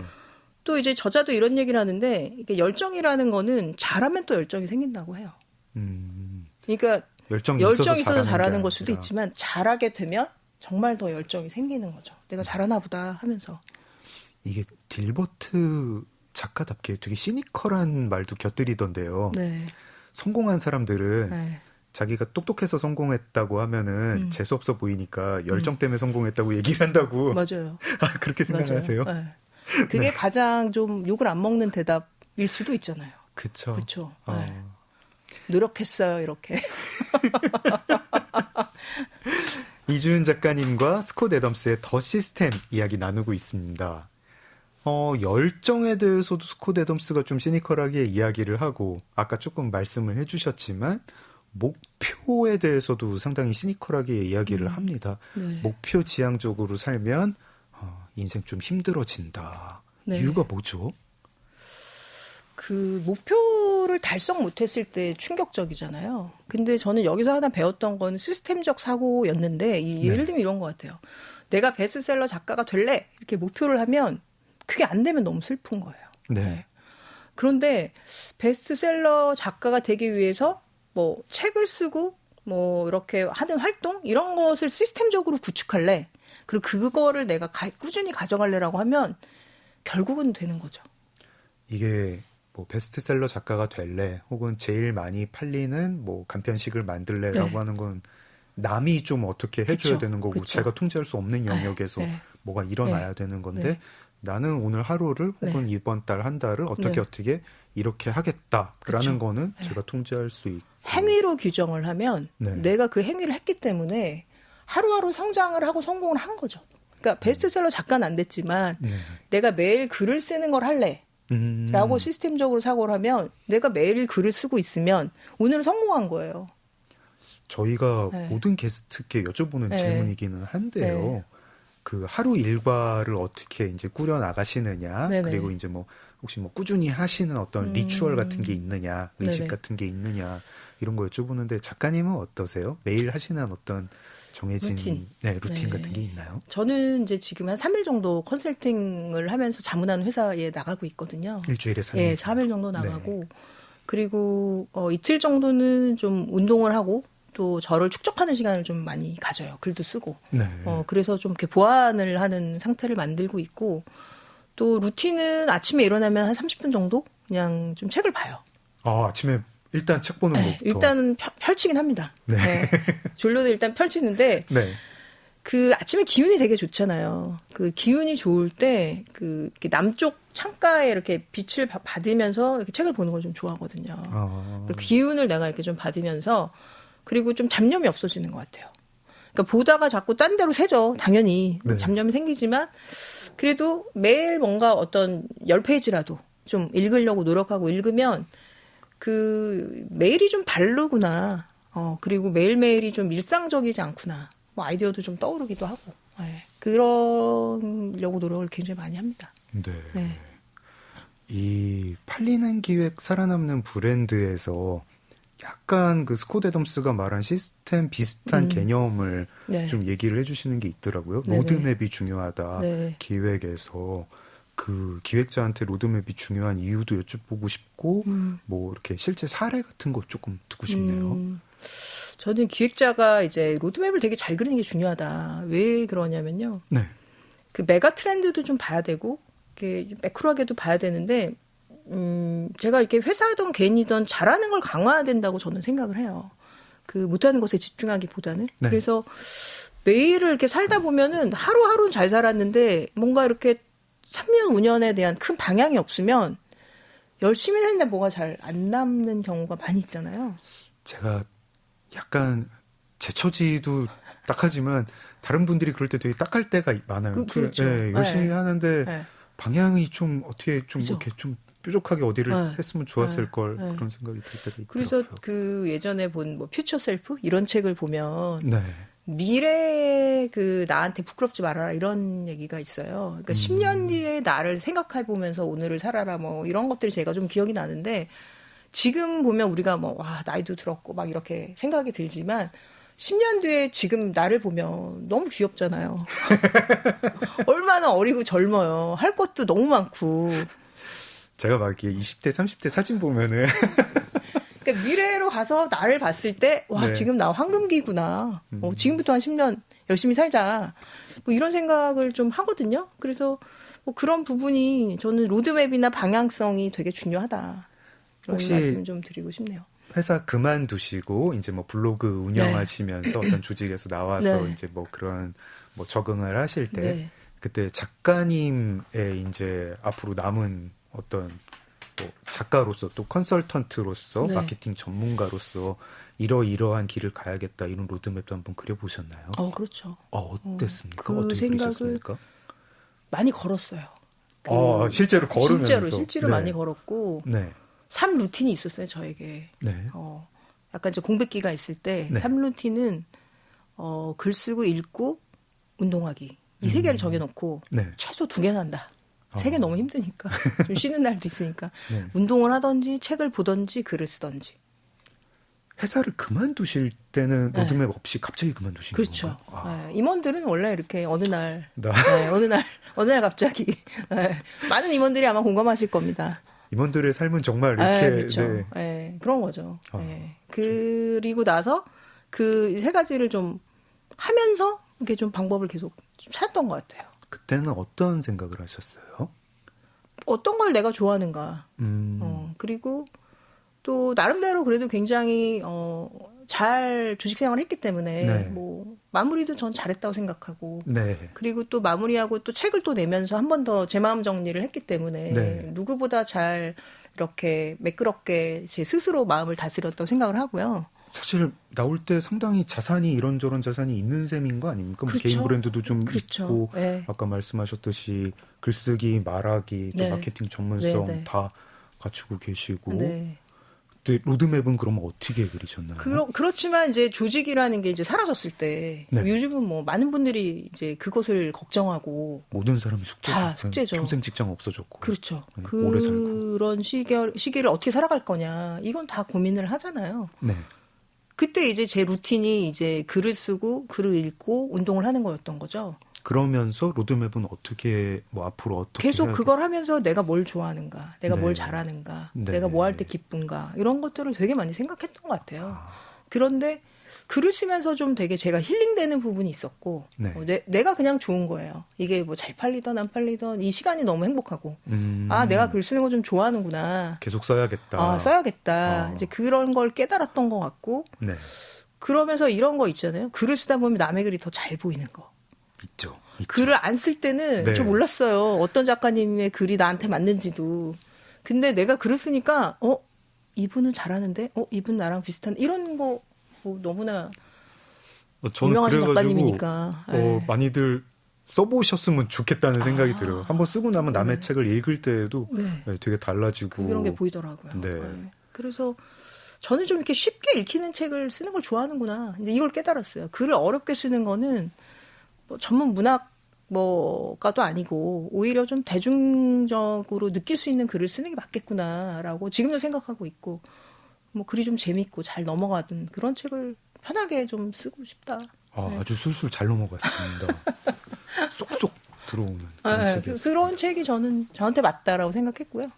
또 이제 저자도 이런 얘기를 하는데 이게 열정이라는 거는 잘하면 또 열정이 생긴다고 해요. 그러니까 열정이 있어서 잘하는 걸 수도 아니라. 있지만 잘하게 되면 정말 더 열정이 생기는 거죠. 내가 잘하나 보다 하면서. 이게 딜버트 작가답게 되게 시니컬한 말도 곁들이던데요. 네. 성공한 사람들은 네. 자기가 똑똑해서 성공했다고 하면은 재수 없어 보이니까 열정 때문에 성공했다고 얘기를 한다고. 맞아요. 그렇게 생각하세요? 맞아요. 네. 그게 가장 좀 욕을 안 먹는 대답일 수도 있잖아요. 그쵸. 그렇죠. 네. 노력했어요, 이렇게. 이주은 작가님과 스콧 애덤스의 더 시스템 이야기 나누고 있습니다. 열정에 대해서도 스콧 애덤스가 좀 시니컬하게 이야기를 하고 아까 조금 말씀을 해주셨지만 목표에 대해서도 상당히 시니컬하게 이야기를 합니다. 네. 목표 지향적으로 살면 인생 좀 힘들어진다. 네. 이유가 뭐죠? 그 목표를 달성 못했을 때 충격적이잖아요. 근데 저는 여기서 하나 배웠던 건 시스템적 사고였는데 예를 들면 이런 것 같아요. 내가 베스트셀러 작가가 될래 이렇게 목표를 하면 그게 안 되면 너무 슬픈 거예요. 네. 네. 그런데 베스트셀러 작가가 되기 위해서 뭐 책을 쓰고 뭐 이렇게 하는 활동 이런 것을 시스템적으로 구축할래. 그리고 그거를 내가 꾸준히 가져갈래라고 하면 결국은 되는 거죠. 이게 뭐 베스트셀러 작가가 될래 혹은 제일 많이 팔리는 뭐 간편식을 만들래라고 네. 하는 건 남이 좀 어떻게 해줘야 그쵸. 되는 거고 그쵸. 제가 통제할 수 없는 영역에서 네. 뭐가 일어나야 되는 건데 네. 나는 오늘 하루를 혹은 네. 이번 달 한 달을 어떻게 네. 어떻게 이렇게 하겠다라는 그쵸. 거는 네. 제가 통제할 수 있고 행위로 규정을 하면 네. 내가 그 행위를 했기 때문에 하루하루 성장을 하고 성공을 한 거죠. 그러니까 베스트셀러 작가는 안 됐지만 네. 내가 매일 글을 쓰는 걸 할래. 라고 시스템적으로 사고를 하면 내가 매일 글을 쓰고 있으면 오늘은 성공한 거예요. 저희가 네. 모든 게스트께 여쭤보는 네. 질문이기는 한데요. 네. 그 하루 일과를 어떻게 이제 꾸려 나가시느냐, 네네. 그리고 이제 뭐 혹시 뭐 꾸준히 하시는 어떤 리추얼 같은 게 있느냐, 의식 네네. 같은 게 있느냐 이런 거 여쭤보는데 작가님은 어떠세요? 매일 하시는 어떤 정해진 루틴. 루틴 네. 같은 게 있나요? 저는 이제 지금 한 3일 정도 컨설팅을 하면서 자문하는 회사에 나가고 있거든요. 일주일에 3일. 예, 3일 정도 나가고 그리고 이틀 정도는 좀 운동을 하고 또 저를 축적하는 시간을 좀 많이 가져요. 글도 쓰고. 네. 그래서 좀 이렇게 보완을 하는 상태를 만들고 있고 또 루틴은 아침에 일어나면 한 30분 정도 그냥 좀 책을 봐요. 아침에 일단 책 보는 네, 것부터. 일단은 펼치긴 합니다. 네. 네. 졸려도 일단 펼치는데 네. 그 아침에 기운이 되게 좋잖아요. 그 기운이 좋을 때 그 남쪽 창가에 이렇게 빛을 받으면서 이렇게 책을 보는 걸 좀 좋아하거든요. 그 기운을 내가 이렇게 좀 받으면서 그리고 좀 잡념이 없어지는 것 같아요. 그러니까 보다가 자꾸 딴 데로 새죠. 당연히 네. 잡념이 생기지만 그래도 매일 뭔가 어떤 10페이지라도 좀 읽으려고 노력하고 읽으면 그 매일이 좀 다르구나. 그리고 매일매일이 좀 일상적이지 않구나. 뭐 아이디어도 좀 떠오르기도 하고. 네. 그러려고 노력을 굉장히 많이 합니다. 네. 네. 이 팔리는 기획 살아남는 브랜드에서 약간 그 스콧 애덤스가 말한 시스템 비슷한 개념을 네. 좀 얘기를 해주시는 게 있더라고요. 네네. 로드맵이 중요하다. 네. 기획에서 그 기획자한테 로드맵이 중요한 이유도 여쭤보고 싶고 뭐 이렇게 실제 사례 같은 거 조금 듣고 싶네요. 저는 기획자가 이제 로드맵을 되게 잘 그리는 게 중요하다. 왜 그러냐면요. 네. 그 메가 트렌드도 좀 봐야 되고, 이렇게 매크로하게도 봐야 되는데, 제가 이렇게 회사든 개인이든 잘하는 걸 강화해야 된다고 저는 생각을 해요. 그 못하는 것에 집중하기보다는. 네. 그래서 매일을 이렇게 살다 보면은 하루하루는 잘 살았는데 뭔가 이렇게 3년, 5년에 대한 큰 방향이 없으면 열심히 했는데 뭐가 잘 안 남는 경우가 많이 있잖아요. 제가 약간 제 처지도 딱하지만 다른 분들이 그럴 때 되게 딱할 때가 많아요. 그렇죠. 네, 열심히 네. 하는데 네. 방향이 좀 어떻게 좀 그죠. 이렇게 좀 뾰족하게 어디를 네. 했으면 좋았을 네. 걸 네. 그런 생각이 들 때가 있더라고요. 그래서 그 예전에 본 뭐 퓨처 셀프 이런 책을 보면 네. 미래에 그 나한테 부끄럽지 말아라 이런 얘기가 있어요. 그러니까 10년 뒤에 나를 생각해 보면서 오늘을 살아라 뭐 이런 것들이 제가 좀 기억이 나는데 지금 보면 우리가 뭐 와 나이도 들었고 막 이렇게 생각이 들지만 10년 뒤에 지금 나를 보면 너무 귀엽잖아요. 얼마나 어리고 젊어요. 할 것도 너무 많고. 제가 막 이렇게 20대, 30대 사진 보면은 그러니까 미래로 가서 나를 봤을 때, 와, 네. 지금 나 황금기구나. 지금부터 한 10년 열심히 살자. 뭐 이런 생각을 좀 하거든요. 그래서 뭐 그런 부분이 저는 로드맵이나 방향성이 되게 중요하다. 그런 혹시 말씀 좀 드리고 싶네요. 회사 그만두시고 이제 뭐 블로그 운영하시면서 어떤 조직에서 나와서 네. 이제 뭐 그런 뭐 적응을 하실 때 네. 그때 작가님의 이제 앞으로 남은 어떤 뭐 작가로서 또 컨설턴트로서 네. 마케팅 전문가로서 이러이러한 길을 가야겠다 이런 로드맵도 한번 그려보셨나요? 그렇죠. 어땠습니까? 그 어떻게 생각을 그리셨습니까? 많이 걸었어요. 실제로 걸으면서 실제로 네. 많이 걸었고 네. 삶 루틴이 있었어요, 저에게. 네. 약간 이제 공백기가 있을 때 네. 삶 루틴은 글 쓰고 읽고 운동하기 이 세 개를 정해놓고 네. 최소 2개는 한다. 3개 너무 힘드니까 좀 쉬는 날도 있으니까 네. 운동을 하든지 책을 보든지 글을 쓰든지. 회사를 그만두실 때는 네. 로드맵 없이 갑자기 그만두신 그렇죠. 건가요? 네, 임원들은 원래 이렇게 어느 날 네. 어느 날 갑자기 많은 임원들이 아마 공감하실 겁니다. 임원들의 삶은 정말 이렇게 그렇죠. 네. 네, 그런 거죠. 네. 그리고 나서 그 세 가지를 좀 하면서 이렇게 좀 방법을 계속 좀 찾았던 것 같아요. 그때는 어떤 생각을 하셨어요? 어떤 걸 내가 좋아하는가. 그리고 또 나름대로 그래도 굉장히 잘 주식 생활을 했기 때문에 네. 뭐 마무리도 전 잘했다고 생각하고 네. 그리고 또 마무리하고 또 책을 또 내면서 한 번 더 제 마음 정리를 했기 때문에 네. 누구보다 잘 이렇게 매끄럽게 제 스스로 마음을 다스렸다고 생각을 하고요. 사실 나올 때 상당히 자산이 이런저런 자산이 있는 셈인 거 아닙니까? 뭐 그렇죠. 개인 브랜드도 좀 그렇죠. 있고 네. 아까 말씀하셨듯이 글쓰기, 말하기, 또 네. 마케팅 전문성 네, 네. 다 갖추고 계시고 네. 근데 로드맵은 그러면 어떻게 그리셨나요? 그렇지만 이제 조직이라는 게 이제 사라졌을 때 네. 요즘은 뭐 많은 분들이 이제 그것을 걱정하고 모든 사람이 숙제죠. 다 숙제죠. 평생 직장 없어졌고. 그렇죠. 네, 오래 살고. 그런 시기를 어떻게 살아갈 거냐 이건 다 고민을 하잖아요. 네. 그때 이제 제 루틴이 이제 글을 쓰고 글을 읽고 운동을 하는 거였던 거죠. 그러면서 로드맵은 어떻게 뭐 앞으로 어떻게 계속 해야 그걸 하면서 내가 뭘 좋아하는가, 내가 네. 뭘 잘하는가, 네. 내가 뭐 할 때 기쁜가 이런 것들을 되게 많이 생각했던 것 같아요. 그런데 글을 쓰면서 좀 되게 제가 힐링되는 부분이 있었고 네. 내가 그냥 좋은 거예요. 이게 뭐 잘 팔리던 안 팔리던 이 시간이 너무 행복하고 내가 글 쓰는 거 좀 좋아하는구나. 계속 써야겠다. 써야겠다. 이제 그런 걸 깨달았던 것 같고 네. 그러면서 이런 거 있잖아요. 글을 쓰다 보면 남의 글이 더 잘 보이는 거. 있죠. 글을 안 쓸 때는 네. 좀 몰랐어요. 어떤 작가님의 글이 나한테 맞는지도. 근데 내가 글을 쓰니까 이분은 잘하는데 이분 나랑 비슷한 이런 거 뭐 너무나 저는 유명하신 그래가지고 작가님이니까. 네. 많이들 써보셨으면 좋겠다는 생각이 들어요. 한번 쓰고 나면 남의 책을 읽을 때에도 네. 되게 달라지고 그런 게 보이더라고요. 네. 네. 그래서 저는 좀 이렇게 쉽게 읽히는 책을 쓰는 걸 좋아하는구나. 이제 이걸 깨달았어요. 글을 어렵게 쓰는 거는 뭐 전문 문학가도 아니고 오히려 좀 대중적으로 느낄 수 있는 글을 쓰는 게 맞겠구나라고 지금도 생각하고 있고 뭐 글이 좀 재밌고 잘 넘어가든 그런 책을 편하게 좀 쓰고 싶다. 네. 아주 술술 잘 넘어갔습니다. 쏙쏙 들어오는 그런 책이었어요. 그런 책이 저한테 맞다라고 생각했고요.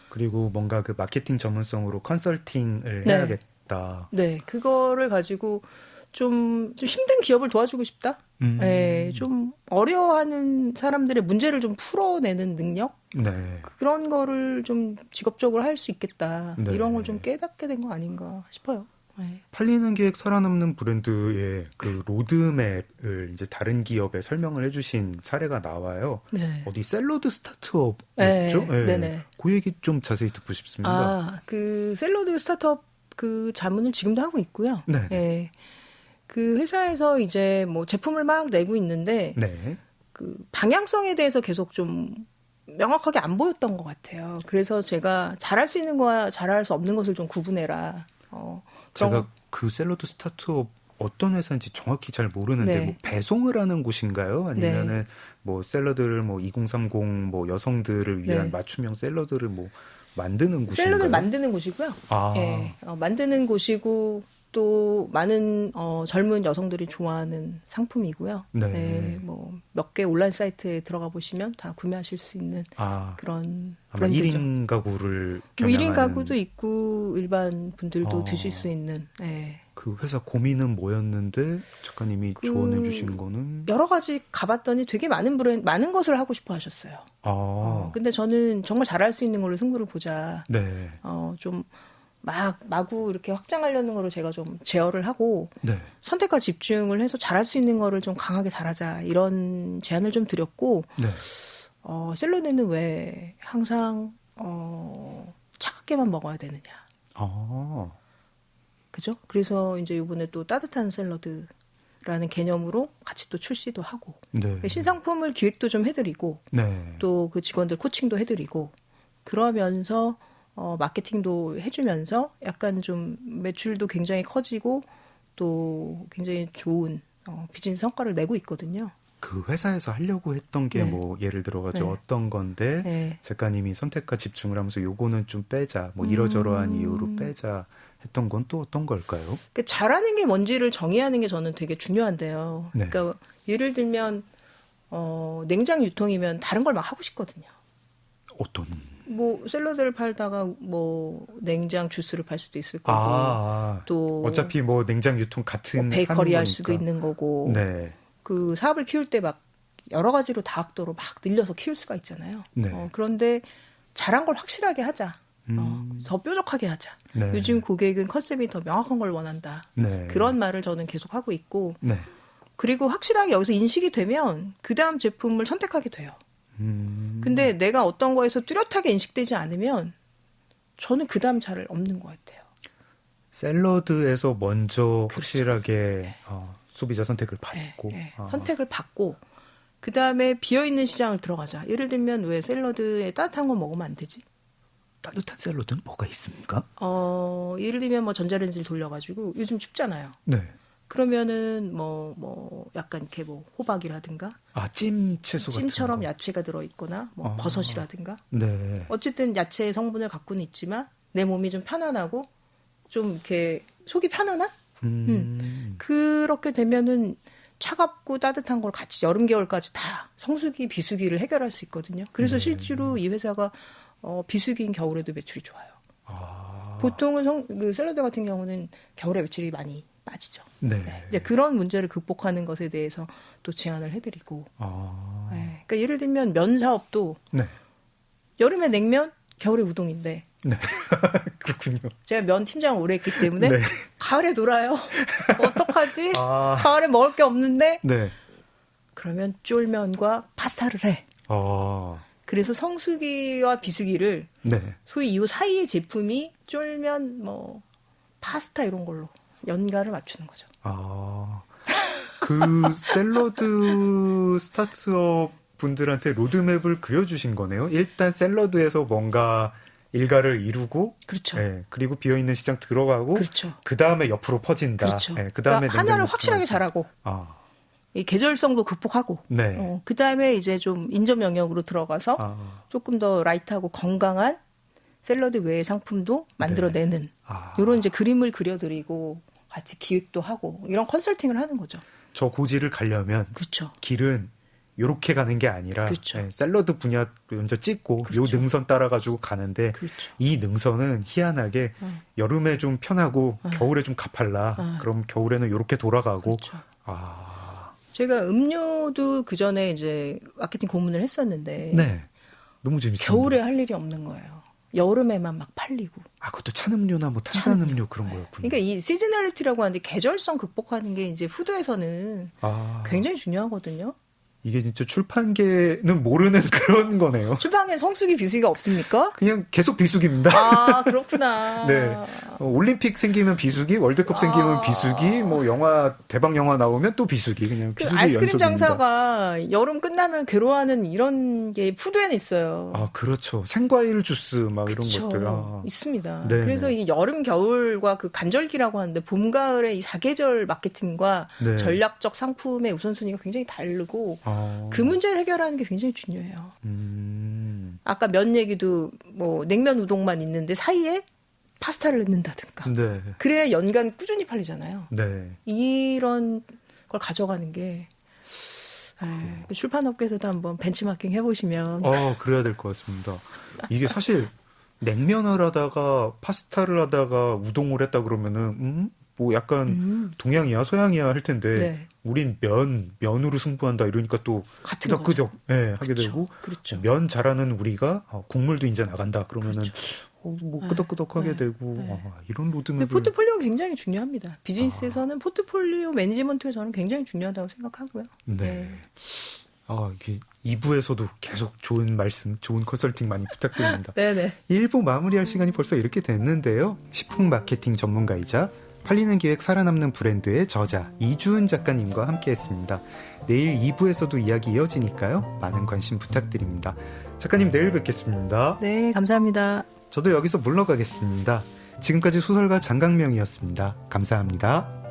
그리고 뭔가 그 마케팅 전문성으로 컨설팅을 네. 해야겠다. 네, 그거를 가지고 좀 힘든 기업을 도와주고 싶다. 네, 좀 어려워하는 사람들의 문제를 좀 풀어내는 능력 네. 그런 거를 좀 직업적으로 할 수 있겠다. 네. 이런 걸 좀 깨닫게 된 거 아닌가 싶어요. 네. 팔리는 계획 살아남는 브랜드의 그 로드맵을 이제 다른 기업에 설명을 해주신 사례가 나와요. 네. 어디 샐러드 스타트업이었죠? 네. 네네. 그 얘기 좀 자세히 듣고 싶습니다. 그 샐러드 스타트업 그 자문을 지금도 하고 있고요. 네. 네. 그 회사에서 이제 뭐 제품을 막 내고 있는데 네. 그 방향성에 대해서 계속 좀 명확하게 안 보였던 것 같아요. 그래서 제가 잘할 수 있는 거와 잘할 수 없는 것을 좀 구분해라. 제가 그 샐러드 스타트업 어떤 회사인지 정확히 잘 모르는데 네. 뭐 배송을 하는 곳인가요? 아니면은 뭐 샐러드를 뭐 2030 뭐 여성들을 위한 네. 맞춤형 샐러드를 뭐 만드는 곳인가요? 샐러드를 만드는 곳이고요. 아. 예, 만드는 곳이고 또 많은 젊은 여성들이 좋아하는 상품이고요. 네. 뭐 몇 개 온라인 사이트에 들어가 보시면 다 구매하실 수 있는 그런 아마 브랜드죠. 1인 가구를 뭐 1인 겨냥하는 가구도 있고 일반 분들도 아. 드실 수 있는. 그 회사 고민은 뭐였는데 작가님이 조언해 주신 거는 여러 가지 가봤더니 되게 많은 것을 하고 싶어 하셨어요. 근데 저는 정말 잘할 수 있는 걸로 승부를 보자. 네. 좀 마구 이렇게 확장하려는 거를 제가 좀 제어를 하고 네. 선택과 집중을 해서 잘할 수 있는 거를 좀 강하게 잘하자 이런 제안을 좀 드렸고 네. 샐러드는 왜 항상 차갑게만 먹어야 되느냐. 그죠? 그래서 이제 이번에 또 따뜻한 샐러드라는 개념으로 같이 또 출시도 하고 네. 신상품을 기획도 좀 해드리고 네. 또 그 직원들 코칭도 해드리고 그러면서 마케팅도 해주면서 약간 좀 매출도 굉장히 커지고 또 굉장히 좋은 비즈니스 성과를 내고 있거든요. 그 회사에서 하려고 했던 게 네. 뭐 예를 들어가지고 네. 어떤 건데 네. 작가님이 선택과 집중을 하면서 요거는 좀 빼자 뭐 이러저러한 이유로 빼자 했던 건 또 어떤 걸까요? 그 잘하는 게 뭔지를 정의하는 게 저는 되게 중요한데요. 네. 그러니까 예를 들면 냉장 유통이면 다른 걸 막 하고 싶거든요. 어떤 뭐 샐러드를 팔다가 뭐 냉장 주스를 팔 수도 있을 거고 또 어차피 뭐 냉장 유통 같은 베이커리 하는 할 수도 거니까. 있는 거고 네. 그 사업을 키울 때 막 여러 가지로 다학도로 막 늘려서 키울 수가 있잖아요. 네. 그런데 잘한 걸 확실하게 하자. 더 뾰족하게 하자. 네. 요즘 고객은 컨셉이 더 명확한 걸 원한다. 네. 그런 말을 저는 계속 하고 있고 네. 그리고 확실하게 여기서 인식이 되면 그 다음 제품을 선택하게 돼요. 근데 내가 어떤 거에서 뚜렷하게 인식되지 않으면 저는 그 다음 차를 없는 것 같아요. 샐러드에서 먼저 그렇죠. 확실하게 네. 소비자 선택을 받고 선택을 받고 그 다음에 비어있는 시장을 들어가자. 예를 들면 왜 샐러드에 따뜻한 거 먹으면 안 되지? 따뜻한 샐러드는 뭐가 있습니까? 예를 들면 뭐 전자레인지를 돌려가지고 요즘 춥잖아요. 네. 그러면은 뭐 약간 이렇게 뭐 호박이라든가 찜 채소 같은 찜처럼 거. 야채가 들어있거나 뭐 버섯이라든가 네. 어쨌든 야채의 성분을 갖고는 있지만 내 몸이 좀 편안하고 좀 이렇게 속이 편안한? 그렇게 되면은 차갑고 따뜻한 걸 같이 여름 겨울까지 다 성수기 비수기를 해결할 수 있거든요. 그래서 실제로 이 회사가 비수기인 겨울에도 매출이 좋아요. 보통은 그 샐러드 같은 경우는 겨울에 매출이 많이 빠지죠. 네. 이제 그런 문제를 극복하는 것에 대해서 또 제안을 해드리고. 네. 그러니까 예를 들면 면 사업도 네. 여름에 냉면, 겨울에 우동인데. 네. 그렇군요. 제가 면 팀장을 오래 했기 때문에 네. 가을에 놀아요. 어떡하지? 가을에 먹을 게 없는데. 네. 그러면 쫄면과 파스타를 해. 그래서 성수기와 비수기를 네. 소위 이 사이의 제품이 쫄면, 뭐 파스타 이런 걸로 연가를 맞추는 거죠. 그 샐러드 스타트업 분들한테 로드맵을 그려주신 거네요. 일단 샐러드에서 뭔가 일가를 이루고, 그렇죠. 네, 그리고 비어있는 시장 들어가고, 그렇죠. 그 다음에 옆으로 퍼진다. 그렇죠. 네, 그 다음에 그러니까 하나를 확실하게 잘하고, 이 계절성도 극복하고, 네. 그 다음에 이제 좀 인접 영역으로 들어가서 조금 더 라이트하고 건강한 샐러드 외의 상품도 만들어내는 이런 이제 그림을 그려드리고 같이 기획도 하고 이런 컨설팅을 하는 거죠. 저 고지를 가려면 그렇죠. 길은 요렇게 가는 게 아니라 그렇죠. 네, 샐러드 분야 먼저 찍고 그렇죠. 요 능선 따라가지고 가는데 그렇죠. 이 능선은 희한하게 여름에 좀 편하고 겨울에 좀 가팔라. 그럼 겨울에는 요렇게 돌아가고 그렇죠. 제가 음료도 그 전에 이제 마케팅 고문을 했었는데 네. 너무 재밌어요. 겨울에 할 일이 없는 거예요. 여름에만 막 팔리고. 그것도 찬음료나 뭐 탄산음료 그런 거였군요. 그러니까 이 시즈널리티라고 하는데 계절성 극복하는 게 이제 푸드에서는 굉장히 중요하거든요. 이게 진짜 출판계는 모르는 그런 거네요. 출판계 성수기 비수기가 없습니까? 그냥 계속 비수기입니다. 그렇구나. 네. 올림픽 생기면 비수기, 월드컵 생기면 비수기, 뭐 영화 대박 영화 나오면 또 비수기, 그냥 그 비수기 아이스크림 연속입니다. 장사가 여름 끝나면 괴로워하는 이런 게 푸드에는 있어요. 그렇죠. 생과일 주스 막 그렇죠. 이런 것들. 있습니다. 네. 그래서 이 여름 겨울과 그 간절기라고 하는데 봄 가을의 이 사계절 마케팅과 네. 전략적 상품의 우선순위가 굉장히 다르고 그 문제를 해결하는 게 굉장히 중요해요. 아까 면 얘기도 뭐 냉면 우동만 있는데 사이에 파스타를 넣는다든가. 네. 그래야 연간 꾸준히 팔리잖아요. 네. 이런 걸 가져가는 게 출판업계에서도 한번 벤치마킹 해보시면. 그래야 될 것 같습니다. 이게 사실 냉면을 하다가 파스타를 하다가 우동을 했다 그러면은 뭐 약간 동양이야 서양이야 할 텐데 네. 우린 면으로 승부한다 이러니까 또 같은 끄덕끄덕 하게 그렇죠. 되고 그렇죠. 면 잘하는 우리가 국물도 이제 나간다 그러면은 그렇죠. 뭐 끄덕끄덕하게 되고 이런 근데 로드맵을 포트폴리오가 굉장히 중요합니다. 비즈니스에서는 포트폴리오 매니지먼트가 저는 굉장히 중요하다고 생각하고요. 네. 이게 2부에서도 계속 좋은 말씀, 좋은 컨설팅 많이 부탁드립니다. 네네. 1부 마무리할 시간이 벌써 이렇게 됐는데요. 식품 마케팅 전문가이자 팔리는 기획 살아남는 브랜드의 저자 이주은 작가님과 함께했습니다. 내일 2부에서도 이야기 이어지니까요. 많은 관심 부탁드립니다. 작가님 내일 뵙겠습니다. 네, 감사합니다. 저도 여기서 물러가겠습니다. 지금까지 소설가 장강명이었습니다. 감사합니다.